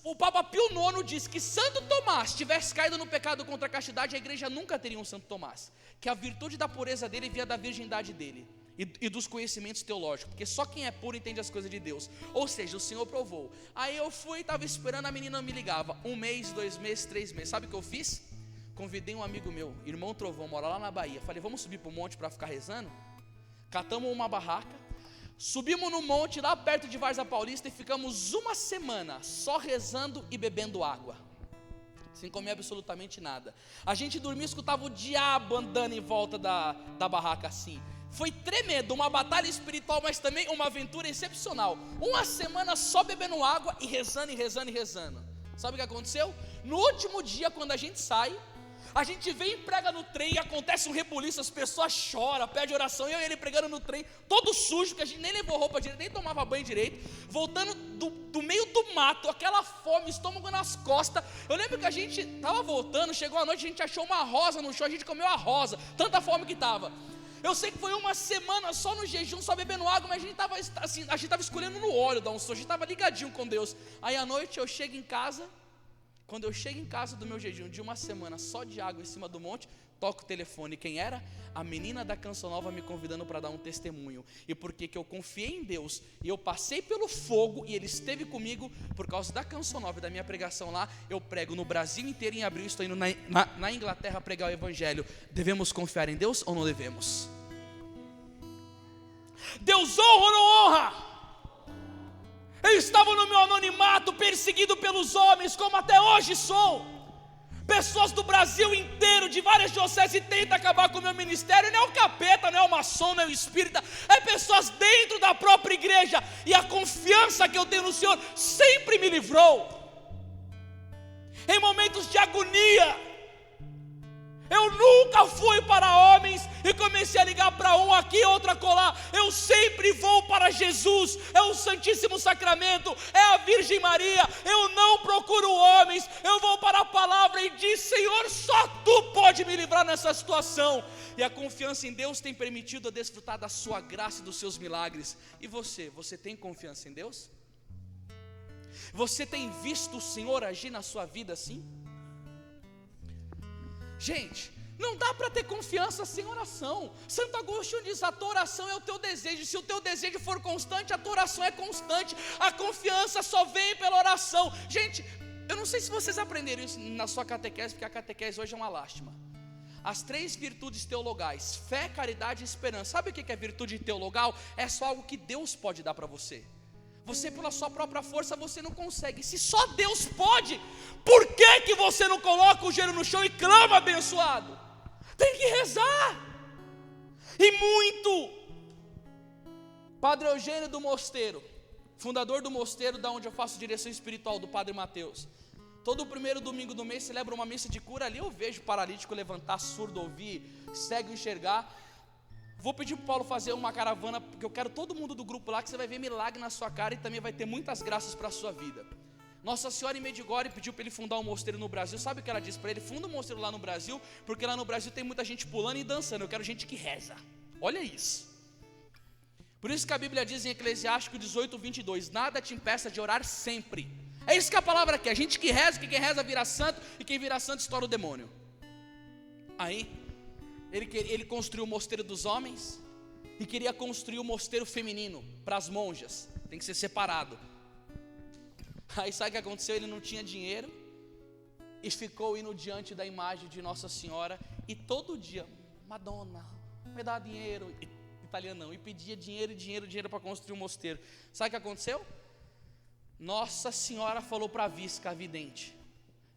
O Papa Pio IX diz que Santo Tomás tivesse caído no pecado contra a castidade, a igreja nunca teria um Santo Tomás, que a virtude da pureza dele via da virgindade dele, e dos conhecimentos teológicos, porque só quem é puro entende as coisas de Deus. Ou seja, o Senhor provou. Aí eu fui, estava esperando, a menina não me ligava, 1 mês, 2 meses, 3 meses, sabe o que eu fiz? convidei um amigo meu, irmão Trovão, mora lá na Bahia. Falei, vamos subir para o monte para ficar rezando? Catamos uma barraca, subimos no monte lá perto de Várzea Paulista e ficamos uma semana só rezando e bebendo água, sem comer absolutamente nada. A gente dormia e escutava o diabo andando em volta da barraca assim. Foi tremendo, uma batalha espiritual, mas também uma aventura excepcional. Uma semana só bebendo água e rezando, e rezando, e rezando. Sabe o que aconteceu? No último dia, quando a gente sai, a gente vem e prega no trem, e acontece um rebuliço, as pessoas choram, pedem oração, eu e ele pregando no trem, todo sujo, que a gente nem levou roupa direito, nem tomava banho direito, voltando do meio do mato, aquela fome, estômago nas costas. Eu lembro que a gente estava voltando, chegou a noite, a gente achou uma rosa no chão, a gente comeu a rosa, tanta fome que estava. Eu sei que foi uma semana só no jejum, só bebendo água, mas a gente estava assim, escolhendo no óleo da unção, a gente estava ligadinho com Deus. Aí à noite eu chego em casa, quando eu chego em casa do meu jejum de uma semana só de água em cima do monte, toco o telefone. Quem era? A menina da Canção Nova me convidando para dar um testemunho. E porque que eu confiei em Deus e eu passei pelo fogo e Ele esteve comigo, por causa da Canção Nova e da minha pregação lá, eu prego no Brasil inteiro. Em abril estou indo na Inglaterra pregar o Evangelho. Devemos confiar em Deus ou não devemos? Deus honra ou não honra? Eu estava no meu anonimato, perseguido pelos homens, como até hoje sou. Pessoas do Brasil inteiro, de várias dioceses, tentam acabar com o meu ministério. Não é o capeta, não é o maçom, não é o espírita, é pessoas dentro da própria igreja. E a confiança que eu tenho no Senhor sempre me livrou. Em momentos de agonia, eu nunca fui para homens e comecei a ligar para um aqui, outro acolá. Eu sempre vou para Jesus, é o Santíssimo Sacramento, é a Virgem Maria. Eu não procuro homens, eu vou para a palavra e diz: Senhor, só Tu pode me livrar nessa situação. E a confiança em Deus tem permitido eu desfrutar da sua graça e dos seus milagres. E você tem confiança em Deus? Você tem visto o Senhor agir na sua vida assim? Gente, não dá para ter confiança sem oração. Santo Agostinho diz: a tua oração é o teu desejo. Se o teu desejo for constante, a tua oração é constante. A confiança só vem pela oração. Gente, eu não sei se vocês aprenderam isso na sua catequese, porque a catequese hoje é uma lástima. As 3 virtudes teologais: fé, caridade e esperança. Sabe o que é virtude teologal? É só algo que Deus pode dar para você. Você pela sua própria força você não consegue. Se só Deus pode, por que você não coloca o joelho no chão e clama abençoado? Tem que rezar. E muito. Padre Eugênio do Mosteiro, fundador do mosteiro da onde eu faço direção espiritual, do Padre Mateus, todo o primeiro domingo do mês celebra uma missa de cura. Ali eu vejo paralítico levantar, surdo ouvir, cego enxergar. Vou pedir para o Paulo fazer uma caravana, porque eu quero todo mundo do grupo lá, que você vai ver milagre na sua cara e também vai ter muitas graças para a sua vida. Nossa Senhora em Medjugorje pediu para ele fundar um mosteiro no Brasil. Sabe o que ela disse para ele? Funda um mosteiro lá no Brasil, porque lá no Brasil tem muita gente pulando e dançando. Eu quero gente que reza. Olha isso. Por isso que a Bíblia diz em Eclesiástico 18:22: nada te impeça de orar sempre. É isso que a palavra quer. Gente que reza, que quem reza vira santo, e quem vira santo estoura o demônio. Aí ele construiu o mosteiro dos homens e queria construir o mosteiro feminino para as monjas. Tem que ser separado. Aí sabe o que aconteceu? Ele não tinha dinheiro e ficou indo diante da imagem de Nossa Senhora e todo dia: Madonna, me dá dinheiro. Italiano não. E pedia dinheiro para construir um mosteiro. Sabe o que aconteceu? Nossa Senhora falou para a Visca, a vidente: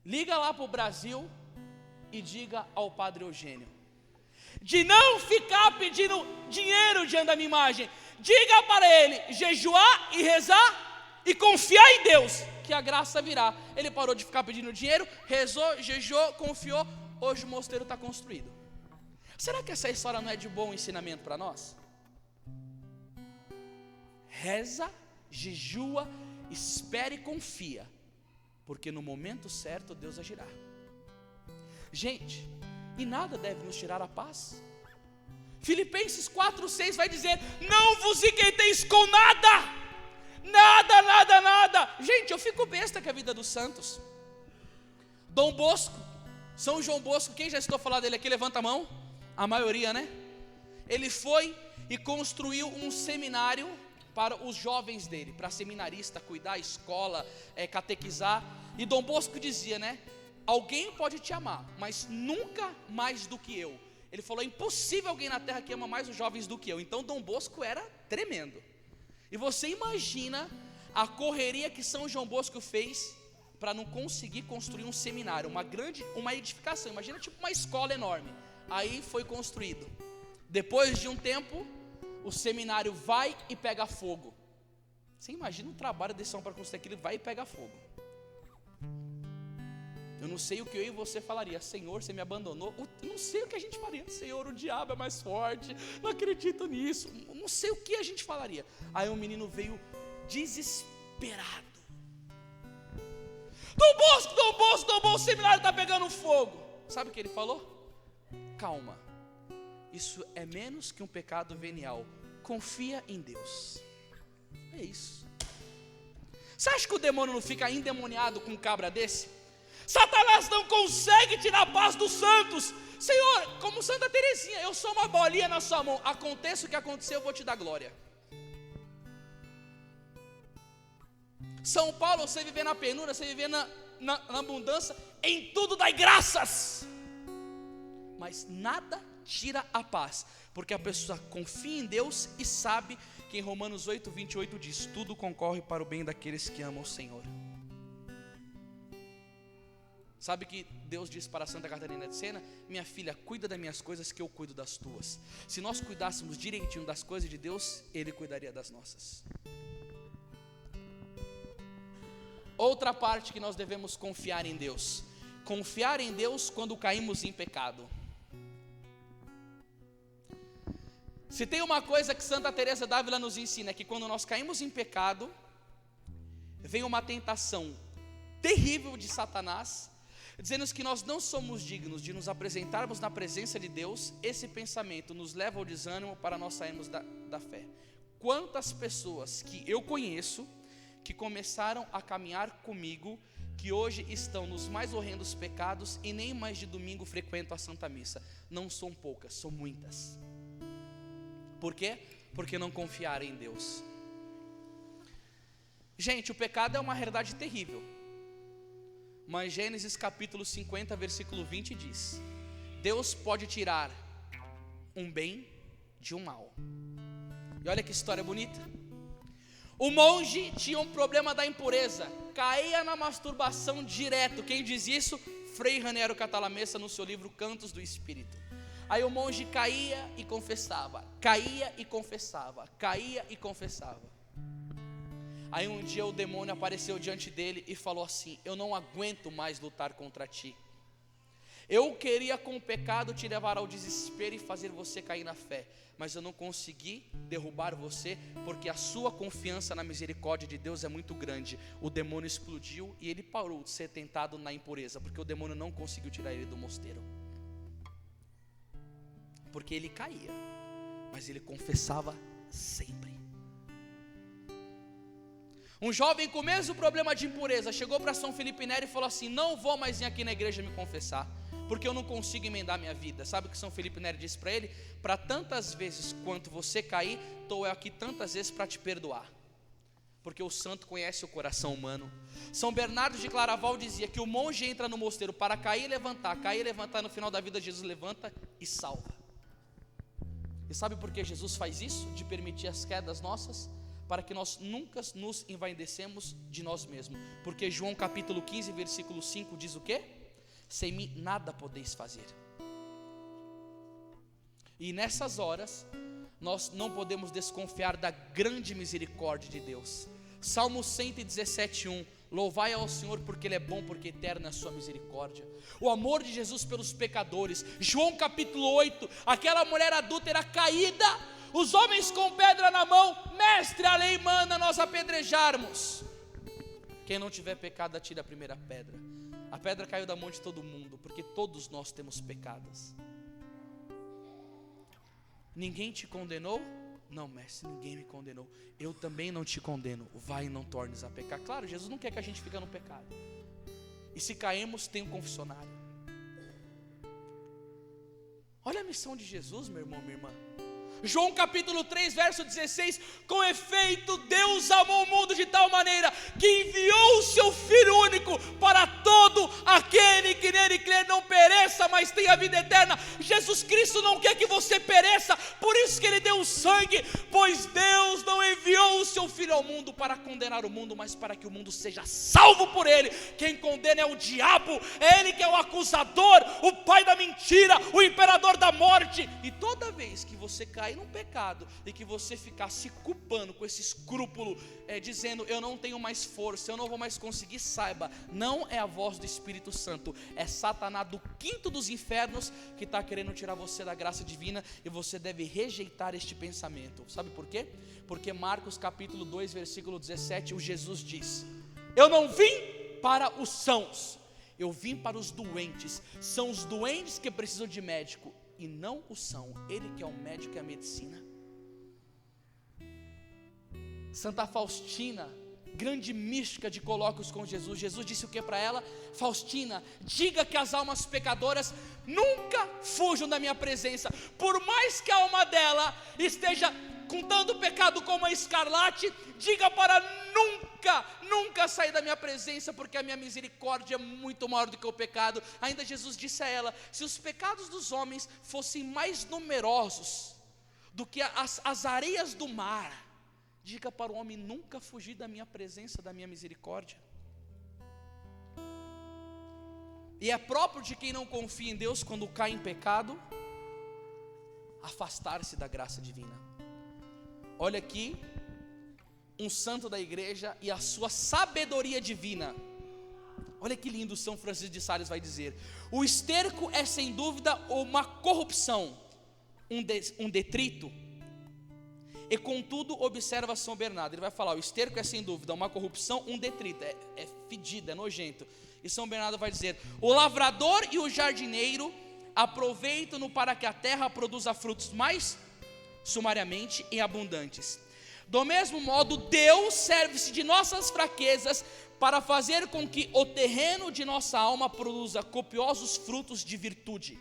liga lá para o Brasil e diga ao Padre Eugênio de não ficar pedindo dinheiro diante da minha imagem. Diga para ele jejuar e rezar e confiar em Deus, que a graça virá. Ele parou de ficar pedindo dinheiro, rezou, jejuou, confiou. Hoje o mosteiro está construído. Será que essa história não é de bom ensinamento para nós? Reza, jejua, espere e confia, porque no momento certo Deus agirá. Gente, e nada deve nos tirar a paz. Filipenses 4:6 vai dizer: não vos inquieteis com nada. Nada. Gente, eu fico besta com a vida dos santos. Dom Bosco, São João Bosco, quem já estou falando dele aqui, levanta a mão. A maioria, né? Ele foi e construiu um seminário para os jovens dele, para seminarista, cuidar, escola, catequizar. E Dom Bosco dizia, né? alguém pode te amar, mas nunca mais do que eu. Ele falou, é impossível alguém na terra que ama mais os jovens do que eu. Então Dom Bosco era tremendo. E você imagina a correria que São João Bosco fez para não conseguir construir um seminário, uma edificação, imagina tipo uma escola enorme. Aí foi construído. Depois de um tempo, o seminário vai e pega fogo. Você imagina o trabalho desse homem para construir aquilo, vai e pega fogo. Eu não sei o que eu e você falaria, Senhor, você me abandonou. Eu não sei o que a gente faria, Senhor, o diabo é mais forte, não acredito nisso. Eu não sei o que a gente falaria. Aí o menino veio desesperado. Dom Bosco, o seminário está pegando fogo. Sabe o que ele falou? Calma, isso é menos que um pecado venial. Confia em Deus. É isso. Você acha que o demônio não fica endemoniado com um cabra desse? Satanás não consegue tirar a paz dos santos. Senhor, como Santa Teresinha, eu sou uma bolinha na sua mão. Aconteça o que acontecer, eu vou te dar glória. São Paulo, você viver na penúria, você viver na abundância, em tudo dai graças. Mas nada tira a paz, porque a pessoa confia em Deus e sabe que em Romanos 8:28 diz, tudo concorre para o bem daqueles que amam o Senhor. Sabe que Deus disse para Santa Catarina de Sena, minha filha, cuida das minhas coisas que eu cuido das tuas. Se nós cuidássemos direitinho das coisas de Deus, Ele cuidaria das nossas. Outra parte que nós devemos confiar em Deus. Confiar em Deus quando caímos em pecado. Se tem uma coisa que Santa Teresa d'Ávila nos ensina, é que quando nós caímos em pecado, vem uma tentação terrível de Satanás, dizendo que nós não somos dignos de nos apresentarmos na presença de Deus. Esse pensamento nos leva ao desânimo para nós sairmos da fé. Quantas pessoas que eu conheço, que começaram a caminhar comigo, que hoje estão nos mais horrendos pecados e nem mais de domingo frequentam a Santa Missa. Não são poucas, são muitas. Por quê? Porque não confiaram em Deus. Gente, o pecado é uma realidade terrível. Mas Gênesis capítulo 50, versículo 20 diz, Deus pode tirar um bem de um mal. E olha que história bonita. O monge tinha um problema da impureza, caía na masturbação direto. Quem diz isso? Frei Raniero Catalamessa, no seu livro Cantos do Espírito. Aí o monge caía e confessava, caía e confessava, caía e confessava. Aí um dia o demônio apareceu diante dele e falou assim, eu não aguento mais lutar contra ti. Eu queria com o pecado te levar ao desespero e fazer você cair na fé, mas eu não consegui derrubar você, porque a sua confiança na misericórdia de Deus é muito grande. O demônio explodiu e ele parou de ser tentado na impureza, porque o demônio não conseguiu tirar ele do mosteiro. Porque ele caía, mas ele confessava sempre. Um jovem com o mesmo problema de impureza chegou para São Felipe Neri e falou assim, não vou mais vir aqui na igreja me confessar, porque eu não consigo emendar minha vida. Sabe o que São Felipe Neri disse para ele? Para tantas vezes quanto você cair, estou aqui tantas vezes para te perdoar, porque o santo conhece o coração humano. São Bernardo de Claraval dizia que o monge entra no mosteiro para cair e levantar, no final da vida Jesus levanta e salva. E sabe por que Jesus faz isso? De permitir as quedas nossas? Para que nós nunca nos envaidecemos de nós mesmos. Porque João capítulo 15, versículo 5 diz o quê? Sem mim nada podeis fazer. E nessas horas, nós não podemos desconfiar da grande misericórdia de Deus. Salmo 117:1. Louvai ao Senhor porque Ele é bom, porque eterna é a sua misericórdia. O amor de Jesus pelos pecadores. João capítulo 8, aquela mulher adúltera caída, os homens com pedra na mão, mestre, a lei manda nós apedrejarmos. Quem não tiver pecado, atire a primeira pedra. A pedra caiu da mão de todo mundo, porque todos nós temos pecados. Ninguém te condenou? Não, mestre, ninguém me condenou. Eu também não te condeno. Vai e não tornes a pecar. Claro, Jesus não quer que a gente fique no pecado. E se caímos, tem um confessionário. Olha a missão de Jesus, meu irmão, minha irmã. João capítulo 3, verso 16. Com efeito, Deus amou o mundo de tal maneira que enviou o seu Filho único para todo aquele que nele crer não pereça, mas tenha vida eterna. Jesus Cristo não quer que você pereça, por isso que Ele deu o sangue, pois Deus não enviou o seu Filho ao mundo para condenar o mundo, mas para que o mundo seja salvo por Ele. Quem condena é o diabo, é ele que é o acusador, o pai da mentira, o imperador da morte. E toda vez que você cair num pecado e que você ficar se culpando com esse escrúpulo, dizendo eu não tenho mais força, eu não vou mais conseguir, saiba, não é a voz do Espírito Santo, é Satanás do quinto dos infernos que está querendo tirar você da graça divina, e você deve rejeitar este pensamento. Sabe por quê? Porque Marcos capítulo 2 versículo 17, o Jesus diz: eu não vim para os sãos, eu vim para os doentes. São os doentes que precisam de médico, e não o são. Ele que é o médico e a medicina. Santa Faustina, grande mística de colóquios com Jesus, Jesus disse o que para ela? Faustina, diga que as almas pecadoras nunca fujam da minha presença, por mais que a alma dela esteja contando o pecado como a escarlate, diga para nunca sair da minha presença, porque a minha misericórdia é muito maior do que o pecado. Ainda Jesus disse a ela: se os pecados dos homens fossem mais numerosos do que as areias do mar, diga para o homem nunca fugir da minha presença, da minha misericórdia. E é próprio de quem não confia em Deus, quando cai em pecado, afastar-se da graça divina. Olha aqui, um santo da igreja e a sua sabedoria divina. Olha que lindo São Francisco de Sales vai dizer: o esterco é sem dúvida uma corrupção, um detrito. E contudo, observa São Bernardo, ele vai falar: o esterco é sem dúvida uma corrupção, um detrito, é fedido, é nojento. E São Bernardo vai dizer: o lavrador e o jardineiro aproveitam-no para que a terra produza frutos mais sumariamente e abundantes. Do mesmo modo, Deus serve-se de nossas fraquezas para fazer com que o terreno de nossa alma produza copiosos frutos de virtude.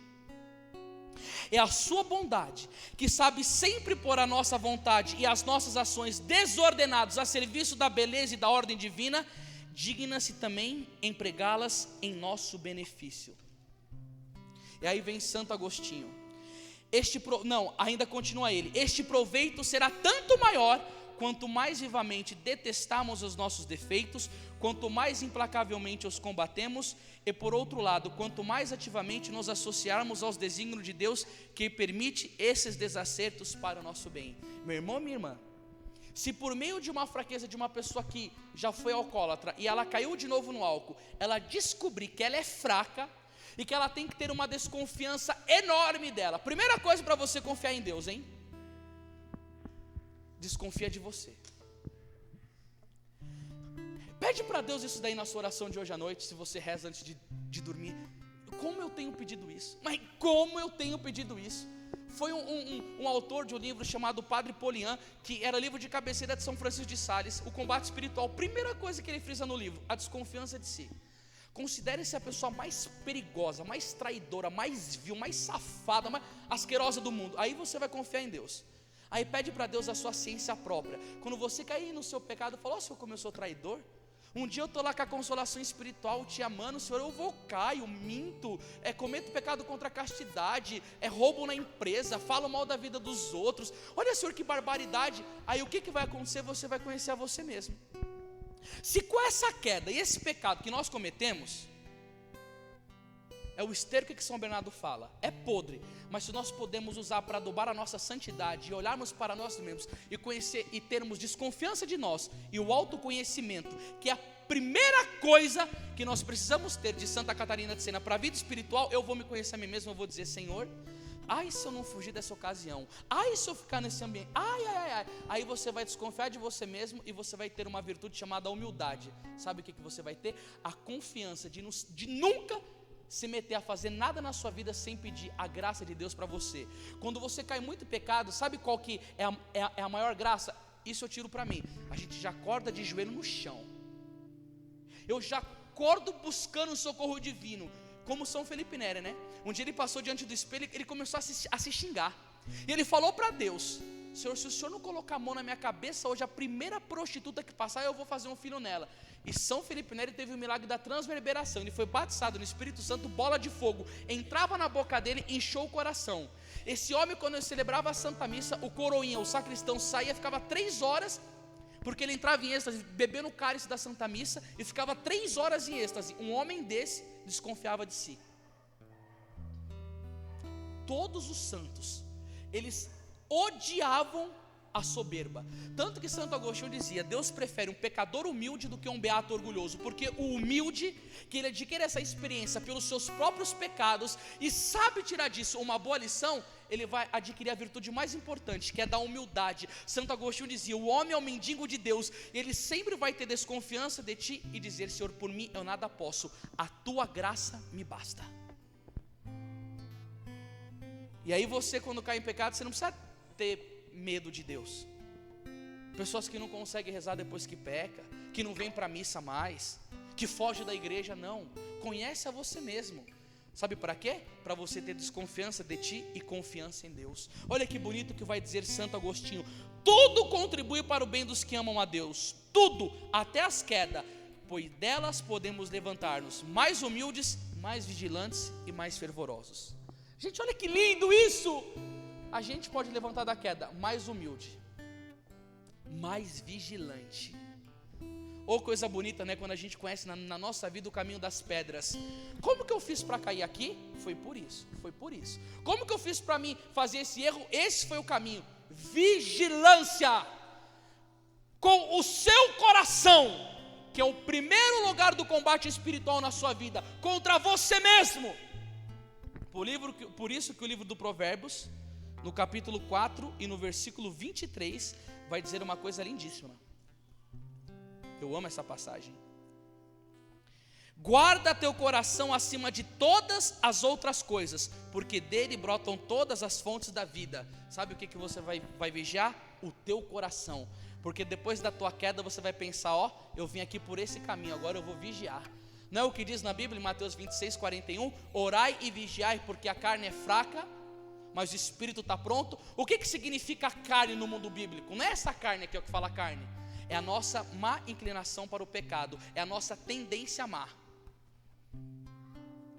É a sua bondade que sabe sempre pôr a nossa vontade e as nossas ações desordenadas a serviço da beleza e da ordem divina, digna-se também empregá-las em nosso benefício. E aí vem Santo Agostinho. Ainda continua ele: este proveito será tanto maior quanto mais vivamente detestamos os nossos defeitos, quanto mais implacavelmente os combatemos, e por outro lado, quanto mais ativamente nos associarmos aos desígnios de Deus, que permite esses desacertos para o nosso bem. Meu irmão, minha irmã, se por meio de uma fraqueza de uma pessoa que já foi alcoólatra e ela caiu de novo no álcool, ela descobrir que ela é fraca e que ela tem que ter uma desconfiança enorme dela, primeira coisa para você confiar em Deus, hein? Desconfia de você. Pede para Deus isso daí na sua oração de hoje à noite, se você reza antes de dormir. Como eu tenho pedido isso? Mas como eu tenho pedido isso? Foi um autor de um livro chamado Padre Polian, que era livro de cabeceira de São Francisco de Sales, o combate espiritual. Primeira coisa que ele frisa no livro: a desconfiança de si. Considere-se a pessoa mais perigosa, mais traidora, mais vil, mais safada, mais asquerosa do mundo. Aí você vai confiar em Deus. Aí pede para Deus a sua ciência própria. Quando você cair no seu pecado, fala: ó, Senhor, como eu sou traidor. Um dia eu estou lá com a consolação espiritual, te amando, Senhor, eu vou caio, minto, cometo pecado contra a castidade, roubo na empresa, falo mal da vida dos outros. Olha, Senhor, que barbaridade. Aí o que vai acontecer? Você vai conhecer a você mesmo. Se com essa queda e esse pecado que nós cometemos, é o esterco que São Bernardo fala, é podre, mas se nós podemos usar para adubar a nossa santidade e olharmos para nós mesmos e conhecer e termos desconfiança de nós e o autoconhecimento, que é a primeira coisa que nós precisamos ter de Santa Catarina de Sena para a vida espiritual, eu vou me conhecer a mim mesmo, eu vou dizer: Senhor, ai se eu não fugir dessa ocasião, ai se eu ficar nesse ambiente, ai, aí você vai desconfiar de você mesmo e você vai ter uma virtude chamada humildade. Sabe o que você vai ter? A confiança de nunca se meter a fazer nada na sua vida sem pedir a graça de Deus para você. Quando você cai muito em pecado, sabe qual que é a maior graça? Isso eu tiro para mim: a gente já acorda de joelho no chão, eu já acordo buscando o socorro divino, como São Felipe Neri, né? Um dia ele passou diante do espelho e ele começou a se xingar, e ele falou para Deus: Senhor, se o Senhor não colocar a mão na minha cabeça hoje, a primeira prostituta que passar, eu vou fazer um filho nela. E São Felipe Neri teve o milagre da transverberação. Ele foi batizado no Espírito Santo, bola de fogo entrava na boca dele, inchou o coração. Esse homem, quando ele celebrava a Santa Missa, o coroinha, o sacristão saía, ficava 3 horas, porque ele entrava em êxtase, bebendo o cálice da Santa Missa, e ficava 3 horas em êxtase. Um homem desse desconfiava de si. Todos os santos, eles odiavam a soberba. Tanto que Santo Agostinho dizia: Deus prefere um pecador humilde do que um beato orgulhoso, porque o humilde, que ele adquire essa experiência pelos seus próprios pecados e sabe tirar disso uma boa lição, ele vai adquirir a virtude mais importante, que é da humildade. Santo Agostinho dizia: o homem é o mendigo de Deus, ele sempre vai ter desconfiança de ti e dizer: Senhor, por mim eu nada posso, a tua graça me basta. E aí você, quando cai em pecado, você não precisa ter medo de Deus. Pessoas que não conseguem rezar depois que peca, que não vem para a missa mais, que foge da igreja, não. Conhece a você mesmo. Sabe para quê? Para você ter desconfiança de ti e confiança em Deus. Olha que bonito que vai dizer Santo Agostinho: tudo contribui para o bem dos que amam a Deus, tudo, até as quedas, pois delas podemos levantar-nos mais humildes, mais vigilantes e mais fervorosos. Gente, olha que lindo isso! A gente pode levantar da queda mais humilde, mais vigilante. Ou coisa bonita, né? Quando a gente conhece na nossa vida o caminho das pedras. Como que eu fiz para cair aqui? Foi por isso, foi por isso. Como que eu fiz para mim fazer esse erro? Esse foi o caminho. Vigilância com o seu coração, que é o primeiro lugar do combate espiritual na sua vida, contra você mesmo. Por isso que o livro do Provérbios, no capítulo 4 e no versículo 23, vai dizer uma coisa lindíssima. Eu amo essa passagem. Guarda teu coração acima de todas as outras coisas, porque dele brotam todas as fontes da vida. Sabe o que você vai vigiar? O teu coração. Porque depois da tua queda você vai pensar: ó, eu vim aqui por esse caminho, agora eu vou vigiar. Não é o que diz na Bíblia, em Mateus 26, 41? Orai e vigiai, porque a carne é fraca, mas o espírito está pronto. O que significa carne no mundo bíblico? Não é essa carne aqui, é o que fala carne. É a nossa má inclinação para o pecado, é a nossa tendência má.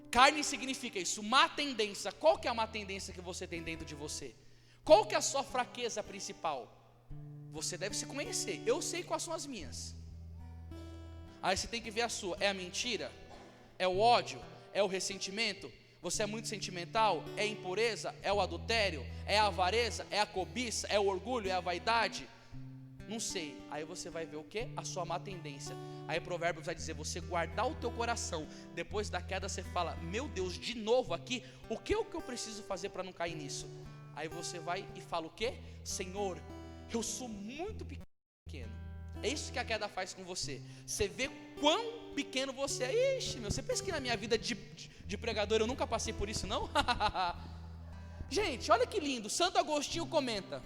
Carne significa isso, má tendência. Qual que é a má tendência que você tem dentro de você? Qual que é a sua fraqueza principal? Você deve se conhecer. Eu sei quais são as minhas. Aí você tem que ver a sua. É a mentira? É o ódio? É o ressentimento? Você é muito sentimental? É a impureza? É o adultério? É a avareza? É a cobiça? É o orgulho? É a vaidade? Não sei. Aí você vai ver o que? A sua má tendência. Aí Provérbios vai dizer: você guardar o teu coração. Depois da queda você fala: meu Deus, de novo aqui? O que eu preciso fazer para não cair nisso? Aí você vai e fala o que? Senhor, eu sou muito pequeno. É isso que a queda faz com você. Você vê quão pequeno você é. Ixi, meu, você pensa que na minha vida de pregador eu nunca passei por isso, não? Gente, olha que lindo. Santo Agostinho comenta: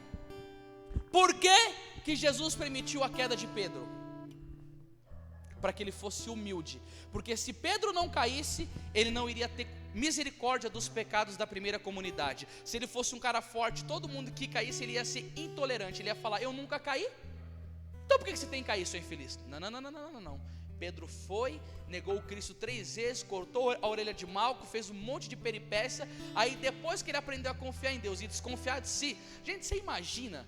por que Jesus permitiu a queda de Pedro? Para que ele fosse humilde. Porque se Pedro não caísse, ele não iria ter misericórdia dos pecados da primeira comunidade. Se ele fosse um cara forte, todo mundo que caísse, ele ia ser intolerante. Ele ia falar: eu nunca caí, então por que você tem que cair, seu infeliz? Não. Pedro foi, negou o Cristo 3 vezes, cortou a orelha de Malco, fez um monte de peripécia. Aí depois que ele aprendeu a confiar em Deus e desconfiar de si, gente, você imagina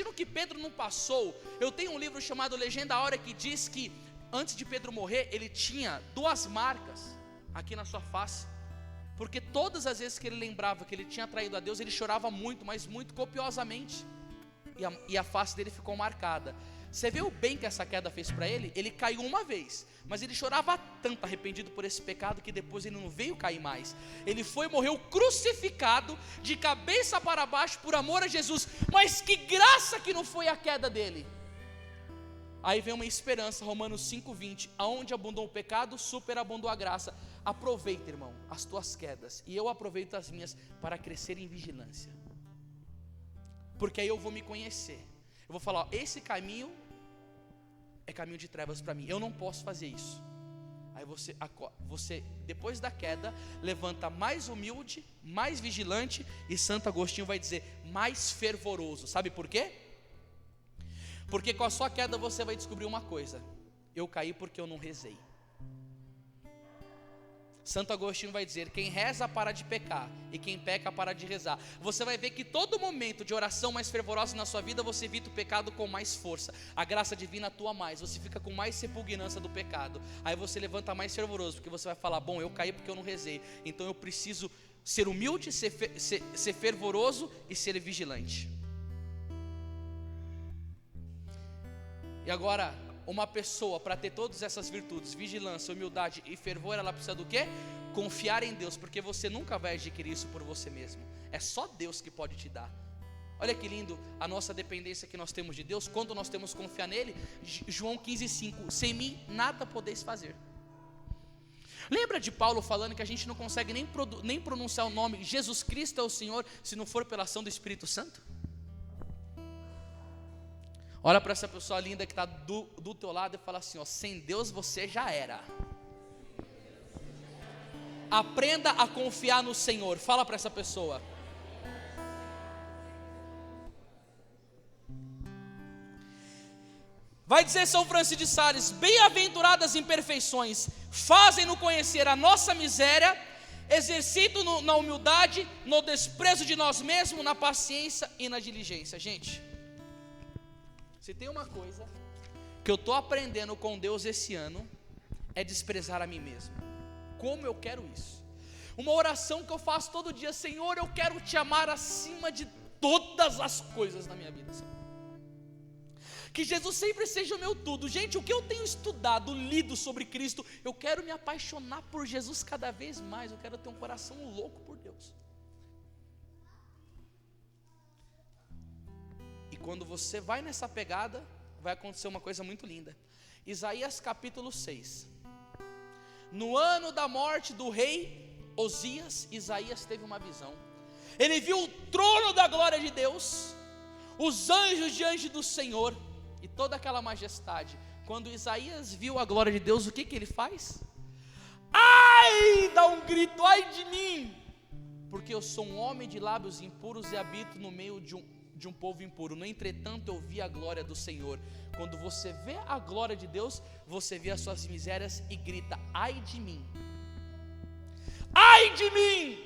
o que Pedro não passou? Eu tenho um livro chamado Legenda Áurea que diz que antes de Pedro morrer, ele tinha 2 marcas aqui na sua face, porque todas as vezes que ele lembrava que ele tinha traído a Deus, ele chorava muito, mas muito copiosamente, e a face dele ficou marcada. Você vê o bem que essa queda fez para ele? Ele caiu uma vez, mas ele chorava tanto arrependido por esse pecado, que depois ele não veio cair mais. Ele morreu crucificado, de cabeça para baixo, por amor a Jesus. Mas que graça que não foi a queda dele. Aí vem uma esperança, Romanos 5:20, aonde abundou o pecado, superabundou a graça. Aproveita, irmão, as tuas quedas, e eu aproveito as minhas para crescer em vigilância. Porque aí eu vou me conhecer. Eu vou falar: ó, esse caminho é caminho de trevas para mim, eu não posso fazer isso. Aí você, depois da queda, levanta mais humilde, mais vigilante, e Santo Agostinho vai dizer, mais fervoroso. Sabe por quê? Porque com a sua queda você vai descobrir uma coisa: eu caí porque eu não rezei. Santo Agostinho vai dizer, quem reza para de pecar, e quem peca para de rezar. Você vai ver que todo momento de oração mais fervorosa na sua vida, você evita o pecado com mais força. A graça divina atua mais, você fica com mais repugnância do pecado. Aí você levanta mais fervoroso, porque você vai falar, bom, eu caí porque eu não rezei, então eu preciso ser humilde, ser fervoroso e ser vigilante. E agora, uma pessoa, para ter todas essas virtudes, vigilância, humildade e fervor, ela precisa do quê? Confiar em Deus, porque você nunca vai adquirir isso por você mesmo. É só Deus que pode te dar. Olha que lindo a nossa dependência que nós temos de Deus, quando nós temos que confiar nele. João 15,5, sem mim nada podeis fazer. Lembra de Paulo falando que a gente não consegue nem pronunciar o nome Jesus Cristo é o Senhor, se não for pela ação do Espírito Santo? Olha para essa pessoa linda que está do teu lado e fala assim, ó, sem Deus você já era. Aprenda a confiar no Senhor. Fala para essa pessoa. Vai dizer São Francisco de Sales, bem-aventuradas imperfeições, fazem-no conhecer a nossa miséria, exercitam-no na humildade, no desprezo de nós mesmos, na paciência e na diligência. Gente, se tem uma coisa que eu estou aprendendo com Deus esse ano, é desprezar a mim mesmo. Como eu quero isso? Uma oração que eu faço todo dia, Senhor, eu quero te amar acima de todas as coisas na minha vida, Senhor. Que Jesus sempre seja o meu tudo. Gente, o que eu tenho estudado, lido sobre Cristo, eu quero me apaixonar por Jesus cada vez mais. Eu quero ter um coração louco por Deus. E quando você vai nessa pegada, vai acontecer uma coisa muito linda. Isaías capítulo 6. No ano da morte do rei Osias, Isaías teve uma visão. Ele viu o trono da glória de Deus, os anjos diante do Senhor e toda aquela majestade. Quando Isaías viu a glória de Deus, o que ele faz? Ai, dá um grito, ai de mim, porque eu sou um homem de lábios impuros e habito no meio de um povo impuro. No entretanto eu vi a glória do Senhor. Quando você vê a glória de Deus, você vê as suas misérias e grita, ai de mim, ai de mim.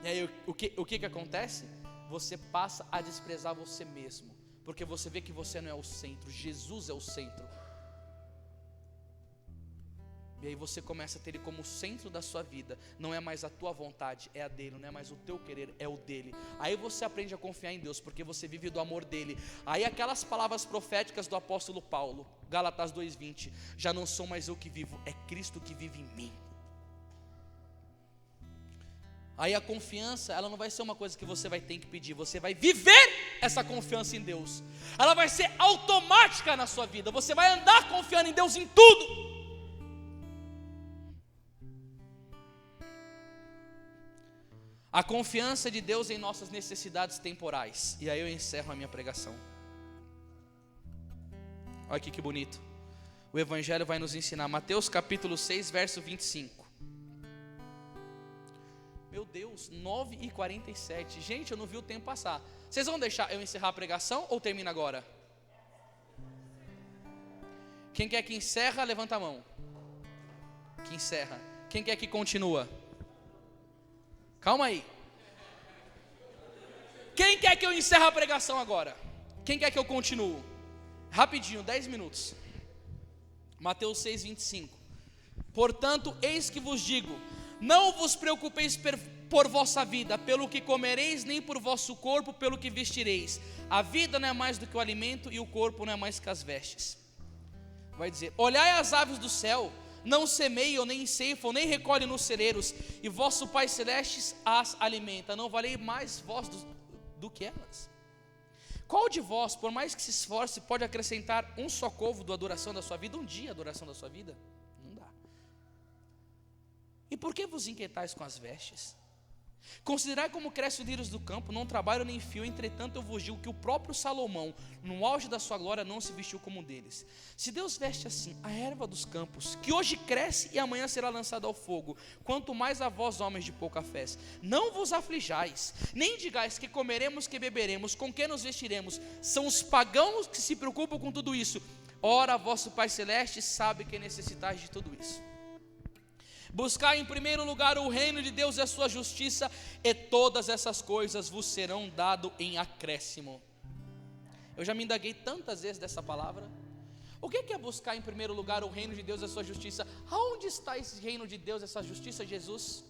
E aí o que acontece? Você passa a desprezar você mesmo, porque você vê que você não é o centro, Jesus é o centro. E aí você começa a ter Ele como centro da sua vida. Não é mais a tua vontade, é a dele. Não é mais o teu querer, é o dele. Aí você aprende a confiar em Deus, porque você vive do amor dele. Aí aquelas palavras proféticas do apóstolo Paulo, Gálatas 2:20, já não sou mais eu que vivo, é Cristo que vive em mim. Aí a confiança, ela não vai ser uma coisa que você vai ter que pedir, você vai viver essa confiança em Deus. Ela vai ser automática na sua vida, você vai andar confiando em Deus em tudo. A confiança de Deus em nossas necessidades temporais. E aí eu encerro a minha pregação. Olha aqui que bonito. O Evangelho vai nos ensinar. Mateus capítulo 6, verso 25. Meu Deus, 9h47. Gente, eu não vi o tempo passar. Vocês vão deixar eu encerrar a pregação ou termina agora? Quem quer que encerra, levanta a mão. Que encerra. Quem quer que continua? Calma aí. Quem quer que eu encerre a pregação agora? Quem quer que eu continue? Rapidinho, 10 minutos. Mateus 6, 25. Portanto, eis que vos digo, não vos preocupeis por vossa vida, pelo que comereis, nem por vosso corpo, pelo que vestireis. A vida não é mais do que o alimento, e o corpo não é mais que as vestes. Vai dizer, olhai as aves do céu, não semeiam, nem ceifam, nem recolhem nos celeiros, e vosso Pai Celeste as alimenta. Não valei mais vós do que elas? Qual de vós, por mais que se esforce, pode acrescentar um só côvado à duração da sua vida? Um dia à duração da sua vida? Não dá. E por que vos inquietais com as vestes? Considerai como crescem os lírios do campo, não trabalham nem fiam, entretanto eu vos digo que o próprio Salomão, no auge da sua glória, não se vestiu como um deles. Se Deus veste assim a erva dos campos, que hoje cresce e amanhã será lançada ao fogo, quanto mais a vós, homens de pouca fé, não vos aflijais, nem digais que comeremos, que beberemos, com que nos vestiremos. São os pagãos que se preocupam com tudo isso. Ora, vosso Pai Celeste sabe que necessitais de tudo isso. Buscai em primeiro lugar o reino de Deus e a sua justiça, e todas essas coisas vos serão dadas em acréscimo. Eu já me indaguei tantas vezes dessa palavra. O que é buscar em primeiro lugar o reino de Deus e a sua justiça? Aonde está esse reino de Deus e essa justiça, Jesus?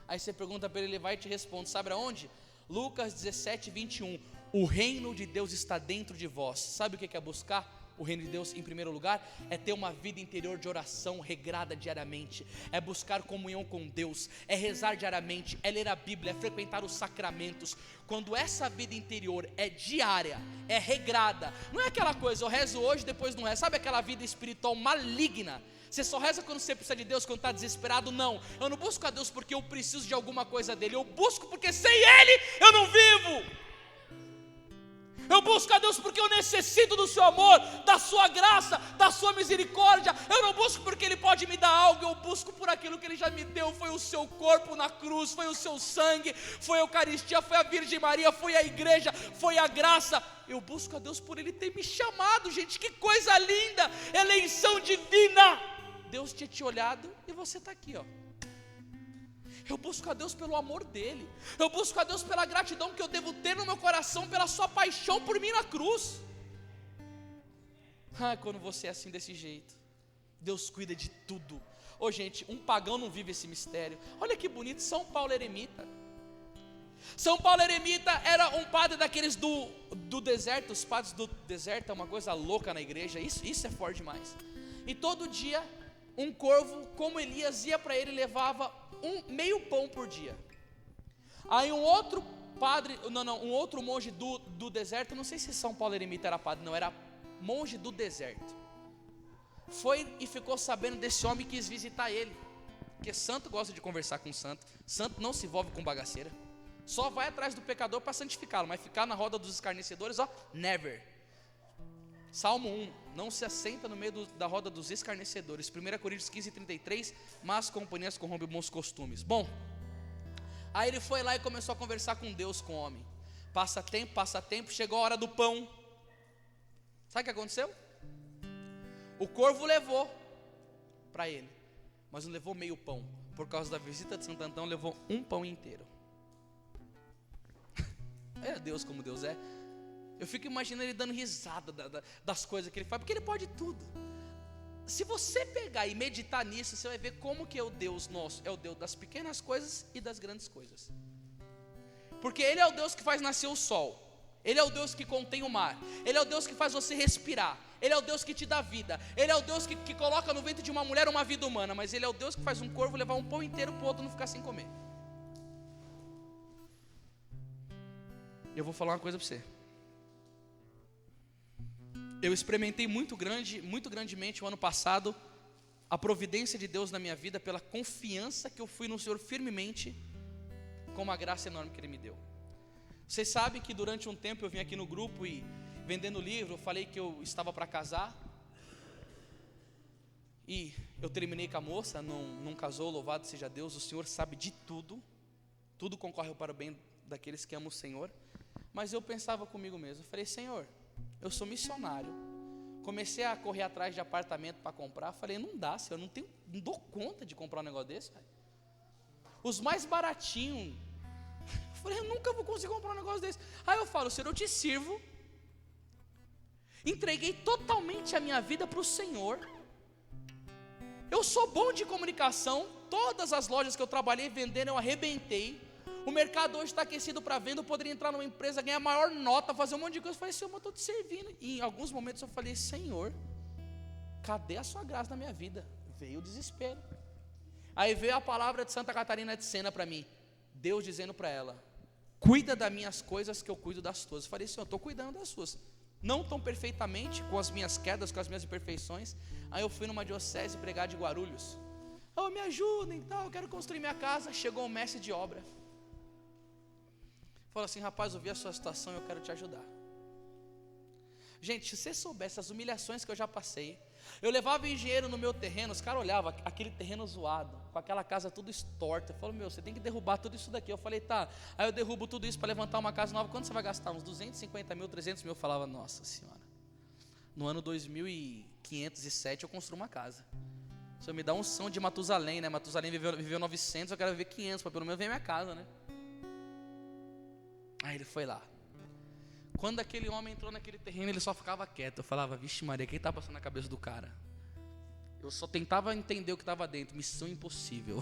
Aí você pergunta para ele, ele vai e te responde, sabe aonde? Lucas 17, 21. O reino de Deus está dentro de vós. Sabe o que é buscar o reino de Deus em primeiro lugar? É ter uma vida interior de oração regrada diariamente, é buscar comunhão com Deus, é rezar diariamente, é ler a Bíblia, é frequentar os sacramentos. Quando essa vida interior é diária, é regrada, não é aquela coisa, eu rezo hoje, depois não rezo, sabe aquela vida espiritual maligna? Você só reza quando você precisa de Deus, quando está desesperado. Não, eu não busco a Deus porque eu preciso de alguma coisa dele, eu busco porque sem Ele eu não vivo. Eu busco a Deus porque eu necessito do seu amor, da sua graça, da sua misericórdia. Eu não busco porque Ele pode me dar algo, eu busco por aquilo que Ele já me deu. Foi o seu corpo na cruz, foi o seu sangue, foi a Eucaristia, foi a Virgem Maria, foi a igreja, foi a graça. Eu busco a Deus por Ele ter me chamado, gente, que coisa linda, eleição divina. Deus tinha te olhado e você está aqui, ó. Eu busco a Deus pelo amor dEle, eu busco a Deus pela gratidão que eu devo ter no meu coração, pela sua paixão por mim na cruz. Quando você é assim desse jeito, Deus cuida de tudo. Gente, um pagão não vive esse mistério. Olha que bonito, São Paulo Eremita. São Paulo Eremita era um padre daqueles do deserto. Os padres do deserto é uma coisa louca na igreja, isso é forte demais. E todo dia um corvo, como Elias, ia para ele e levava meio pão por dia. Aí um outro padre, um outro monge do deserto, não sei se São Paulo Eremita era padre, não, era monge do deserto, foi e ficou sabendo desse homem e quis visitar ele, porque santo gosta de conversar com santo, santo não se envolve com bagaceira, só vai atrás do pecador para santificá-lo, mas ficar na roda dos escarnecedores, never. Salmo 1, não se assenta no meio da roda dos escarnecedores. 1 Coríntios 15, 33, mas companhias corrompem bons costumes. Bom, aí ele foi lá e começou a conversar com Deus, com o homem. Passa tempo, chegou a hora do pão. Sabe o que aconteceu? O corvo levou para ele, mas não levou meio pão. Por causa da visita de Santo Antão, levou um pão inteiro. É Deus como Deus é. Eu fico imaginando ele dando risada das coisas que ele faz, porque ele pode tudo. Se você pegar e meditar nisso, você vai ver como que é o Deus nosso. É o Deus das pequenas coisas e das grandes coisas. Porque Ele é o Deus que faz nascer o sol. Ele é o Deus que contém o mar. Ele é o Deus que faz você respirar. Ele é o Deus que te dá vida. Ele é o Deus que coloca no ventre de uma mulher uma vida humana. Mas Ele é o Deus que faz um corvo levar um pão inteiro para o outro não ficar sem comer. Eu vou falar uma coisa para você. Eu experimentei muito grandemente o ano passado a providência de Deus na minha vida pela confiança que eu fui no Senhor firmemente, com uma graça enorme que Ele me deu. Vocês sabem que durante um tempo eu vim aqui no grupo e vendendo livro, eu falei que eu estava para casar. E eu terminei com a moça, não casou, louvado seja Deus, o Senhor sabe de tudo. Tudo concorre para o bem daqueles que amam o Senhor. Mas eu pensava comigo mesmo, eu falei, Senhor, eu sou missionário, comecei a correr atrás de apartamento para comprar, falei, não dá, Senhor, não dou conta de comprar um negócio desse, velho. Os mais baratinhos, eu falei, eu nunca vou conseguir comprar um negócio desse. Aí eu falo, Senhor, eu te sirvo, entreguei totalmente a minha vida para o Senhor, eu sou bom de comunicação, todas as lojas que eu trabalhei vendendo eu arrebentei. O mercado hoje está aquecido para venda, eu poderia entrar numa empresa, ganhar maior nota, fazer um monte de coisa. Eu falei, Senhor, eu estou te servindo. E em alguns momentos eu falei, Senhor, cadê a sua graça na minha vida? Veio o desespero. Aí veio a palavra de Santa Catarina de Sena para mim, Deus dizendo para ela, cuida das minhas coisas que eu cuido das tuas. Eu falei, Senhor, eu estou cuidando das suas. Não tão perfeitamente, com as minhas quedas, com as minhas imperfeições. Aí eu fui numa diocese pregar de Guarulhos. Me ajudem, eu quero construir minha casa. Chegou um mestre de obra. Falou assim: rapaz, eu vi a sua situação e eu quero te ajudar. Gente, se você soubesse as humilhações que eu já passei. Eu levava engenheiro no meu terreno, os caras olhavam, aquele terreno zoado, com aquela casa tudo estorta. Eu falei: meu, você tem que derrubar tudo isso daqui. Eu falei: tá. Aí eu derrubo tudo isso para levantar uma casa nova. Quanto você vai gastar? Uns 250 mil, 300 mil. Eu falava: nossa senhora, no ano 2507 eu construo uma casa. O Senhor me dá unção de Matusalém, né? Matusalém viveu 900, eu quero viver 500, para pelo menos ver minha casa, né? Aí ele foi lá. Quando aquele homem entrou naquele terreno, ele só ficava quieto. Eu falava: vixe Maria, o que está passando na cabeça do cara? Eu só tentava entender o que estava dentro. Missão impossível.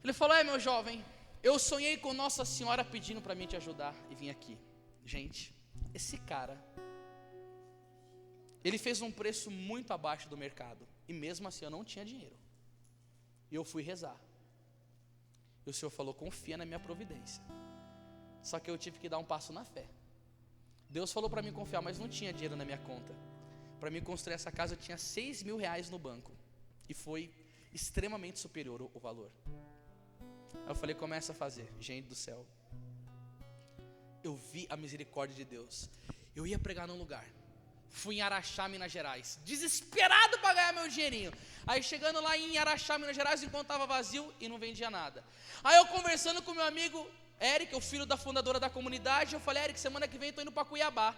Ele falou: meu jovem, eu sonhei com Nossa Senhora pedindo para mim te ajudar e vim aqui. Gente, esse cara, ele fez um preço muito abaixo do mercado. E mesmo assim eu não tinha dinheiro. E eu fui rezar. E o Senhor falou: confia na minha providência. Só que eu tive que dar um passo na fé. Deus falou para mim confiar, mas não tinha dinheiro na minha conta. Para mim construir essa casa eu tinha 6 mil reais no banco. E foi extremamente superior o valor. Aí eu falei: começa a fazer. Gente do céu, eu vi a misericórdia de Deus. Eu ia pregar num lugar. Fui em Araxá, Minas Gerais, desesperado para ganhar meu dinheirinho. Aí chegando lá em Araxá, Minas Gerais, encontrava vazio e não vendia nada. Aí eu conversando com meu amigo Eric, o filho da fundadora da comunidade, eu falei: Eric, semana que vem eu tô indo para Cuiabá.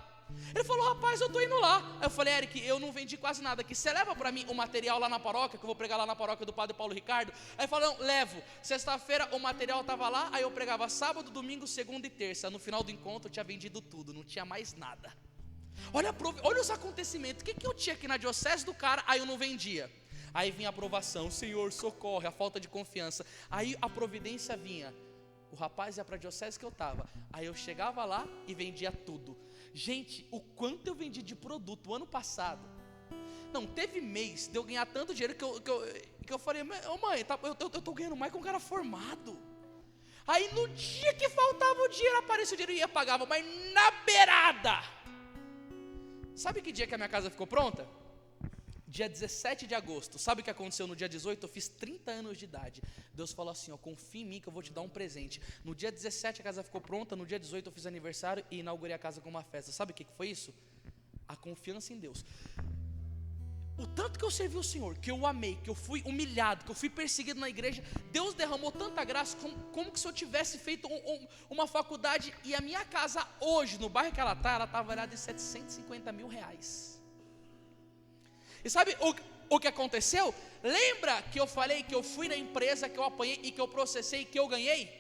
Ele falou: rapaz, eu tô indo lá. Aí eu falei: Eric, eu não vendi quase nada aqui, você leva para mim o material lá na paróquia, que eu vou pregar lá na paróquia do Padre Paulo Ricardo? Aí ele falou: não, levo. Sexta-feira o material estava lá, aí eu pregava sábado, domingo, segunda e terça. No final do encontro eu tinha vendido tudo, não tinha mais nada. Olha os acontecimentos. O que eu tinha aqui na diocese do cara, aí eu não vendia. Aí vinha a aprovação: Senhor, socorre, a falta de confiança. Aí a providência vinha. O rapaz ia para a diocese que eu estava. Aí eu chegava lá e vendia tudo. Gente, o quanto eu vendi de produto o ano passado. Não, teve mês de eu ganhar tanto dinheiro que eu falei: ô mãe, eu estou ganhando mais que um cara formado. Aí no dia que faltava o dinheiro, aparecia o dinheiro e eu pagava, mas na beirada. Sabe que dia que a minha casa ficou pronta? Dia 17 de agosto. Sabe o que aconteceu no dia 18? Eu fiz 30 anos de idade. Deus falou assim: ó, confia em mim que eu vou te dar um presente. No dia 17 a casa ficou pronta. No dia 18 eu fiz aniversário e inaugurei a casa com uma festa. Sabe o que foi isso? A confiança em Deus. O tanto que eu servi o Senhor, que eu amei, que eu fui humilhado, que eu fui perseguido na igreja, Deus derramou tanta graça, como que se eu tivesse feito uma faculdade. E a minha casa hoje, no bairro que ela está avaliada em 750 mil reais. E sabe o que aconteceu? Lembra que eu falei que eu fui na empresa, que eu apanhei e que eu processei e que eu ganhei?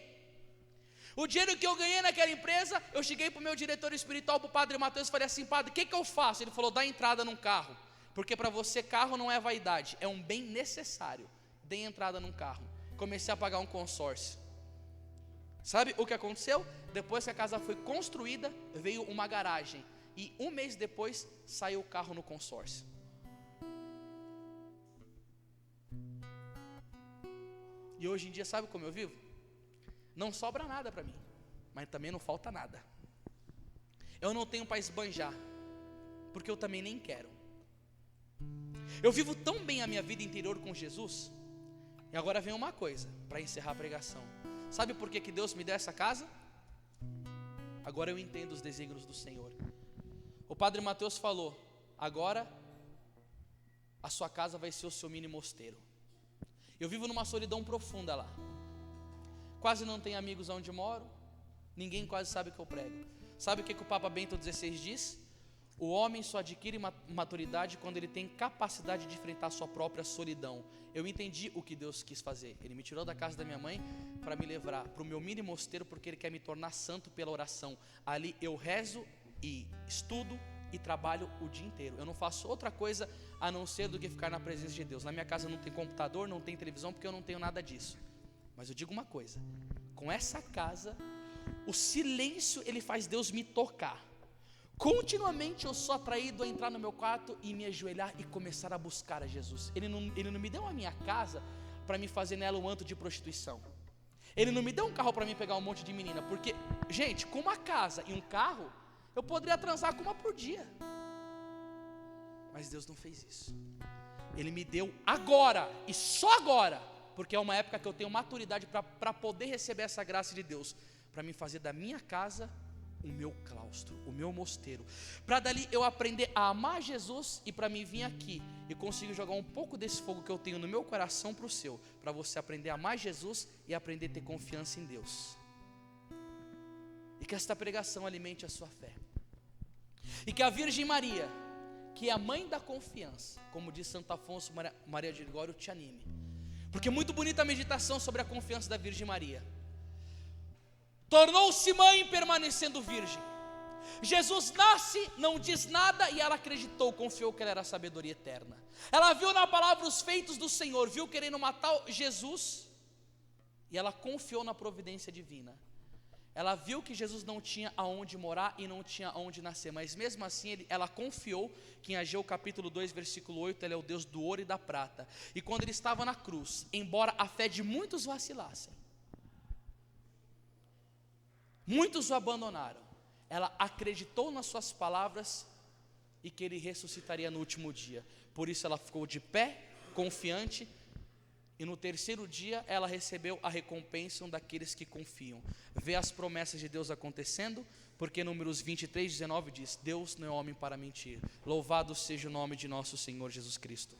O dinheiro que eu ganhei naquela empresa, eu cheguei para o meu diretor espiritual, para o Padre Mateus, e falei assim: Padre, o que eu faço? Ele falou: dá entrada num carro. Porque para você carro não é vaidade, é um bem necessário. Dei entrada num carro. Comecei a pagar um consórcio. Sabe o que aconteceu? Depois que a casa foi construída, veio uma garagem. E um mês depois, saiu o carro no consórcio. E hoje em dia, sabe como eu vivo? Não sobra nada para mim, mas também não falta nada. Eu não tenho para esbanjar, porque eu também nem quero. Eu vivo tão bem a minha vida interior com Jesus. E agora vem uma coisa, para encerrar a pregação. Sabe por que Deus me deu essa casa? Agora eu entendo os desígnios do Senhor. O Padre Mateus falou: agora a sua casa vai ser o seu mini mosteiro. Eu vivo numa solidão profunda lá. Quase não tenho amigos onde moro. Ninguém quase sabe o que eu prego. Sabe o que o Papa Bento XVI diz? O homem só adquire maturidade quando ele tem capacidade de enfrentar a sua própria solidão. Eu entendi o que Deus quis fazer. Ele me tirou da casa da minha mãe para me levar para o meu mini mosteiro, porque Ele quer me tornar santo pela oração. Ali eu rezo e estudo e trabalho o dia inteiro. Eu não faço outra coisa a não ser do que ficar na presença de Deus. Na minha casa não tem computador, não tem televisão, porque eu não tenho nada disso. Mas eu digo uma coisa: com essa casa, o silêncio ele faz Deus me tocar. Continuamente eu sou atraído a entrar no meu quarto e me ajoelhar e começar a buscar a Jesus. Ele não me deu a minha casa para me fazer nela um antro de prostituição. Ele não me deu um carro para mim pegar um monte de menina. Porque, gente, com uma casa e um carro, eu poderia transar com uma por dia. Mas Deus não fez isso. Ele me deu agora, e só agora, porque é uma época que eu tenho maturidade para poder receber essa graça de Deus, para me fazer da minha casa o meu claustro, o meu mosteiro, para dali eu aprender a amar Jesus e para mim vir aqui e conseguir jogar um pouco desse fogo que eu tenho no meu coração para o seu, para você aprender a amar Jesus e aprender a ter confiança em Deus. E que esta pregação alimente a sua fé, e que a Virgem Maria, que é a mãe da confiança, como diz Santo Afonso Maria de Ligório, te anime, porque é muito bonita a meditação sobre a confiança da Virgem Maria. Tornou-se mãe permanecendo virgem. Jesus nasce, não diz nada, e ela acreditou, confiou que ela era a sabedoria eterna. Ela viu na palavra os feitos do Senhor, viu querendo matar Jesus, e ela confiou na providência divina. Ela viu que Jesus não tinha aonde morar e não tinha aonde nascer, mas mesmo assim ela confiou que em Ageu capítulo 2 versículo 8, ele é o Deus do ouro e da prata. E quando ele estava na cruz, embora a fé de muitos vacilasse, muitos o abandonaram, ela acreditou nas suas palavras e que ele ressuscitaria no último dia. Por isso ela ficou de pé, confiante, e no terceiro dia ela recebeu a recompensa daqueles que confiam. Vê as promessas de Deus acontecendo, porque Números 23, 19 diz: Deus não é homem para mentir. Louvado seja o nome de nosso Senhor Jesus Cristo.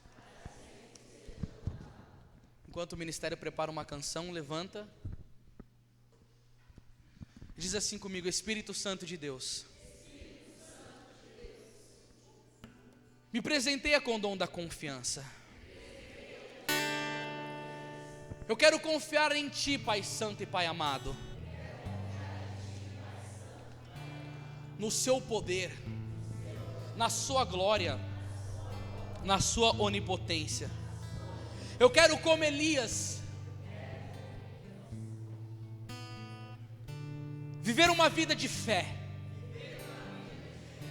Enquanto o ministério prepara uma canção, levanta. Diz assim comigo: Espírito Santo de Deus, me presenteia com o dom da confiança. Eu quero confiar em Ti, Pai Santo e Pai amado, no Seu poder, na Sua glória, na Sua onipotência. Eu quero, como Elias, viver uma vida de fé,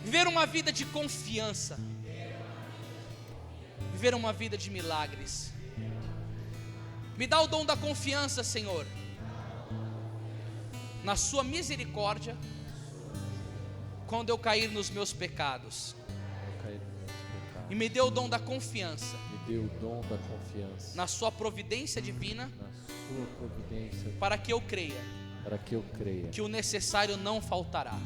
viver uma vida de confiança, viver uma vida de milagres. Me dá o dom da confiança, Senhor, na Sua misericórdia, quando eu cair nos meus pecados. E me dê o dom da confiança, na Sua providência divina, para que eu creia que o necessário não faltará.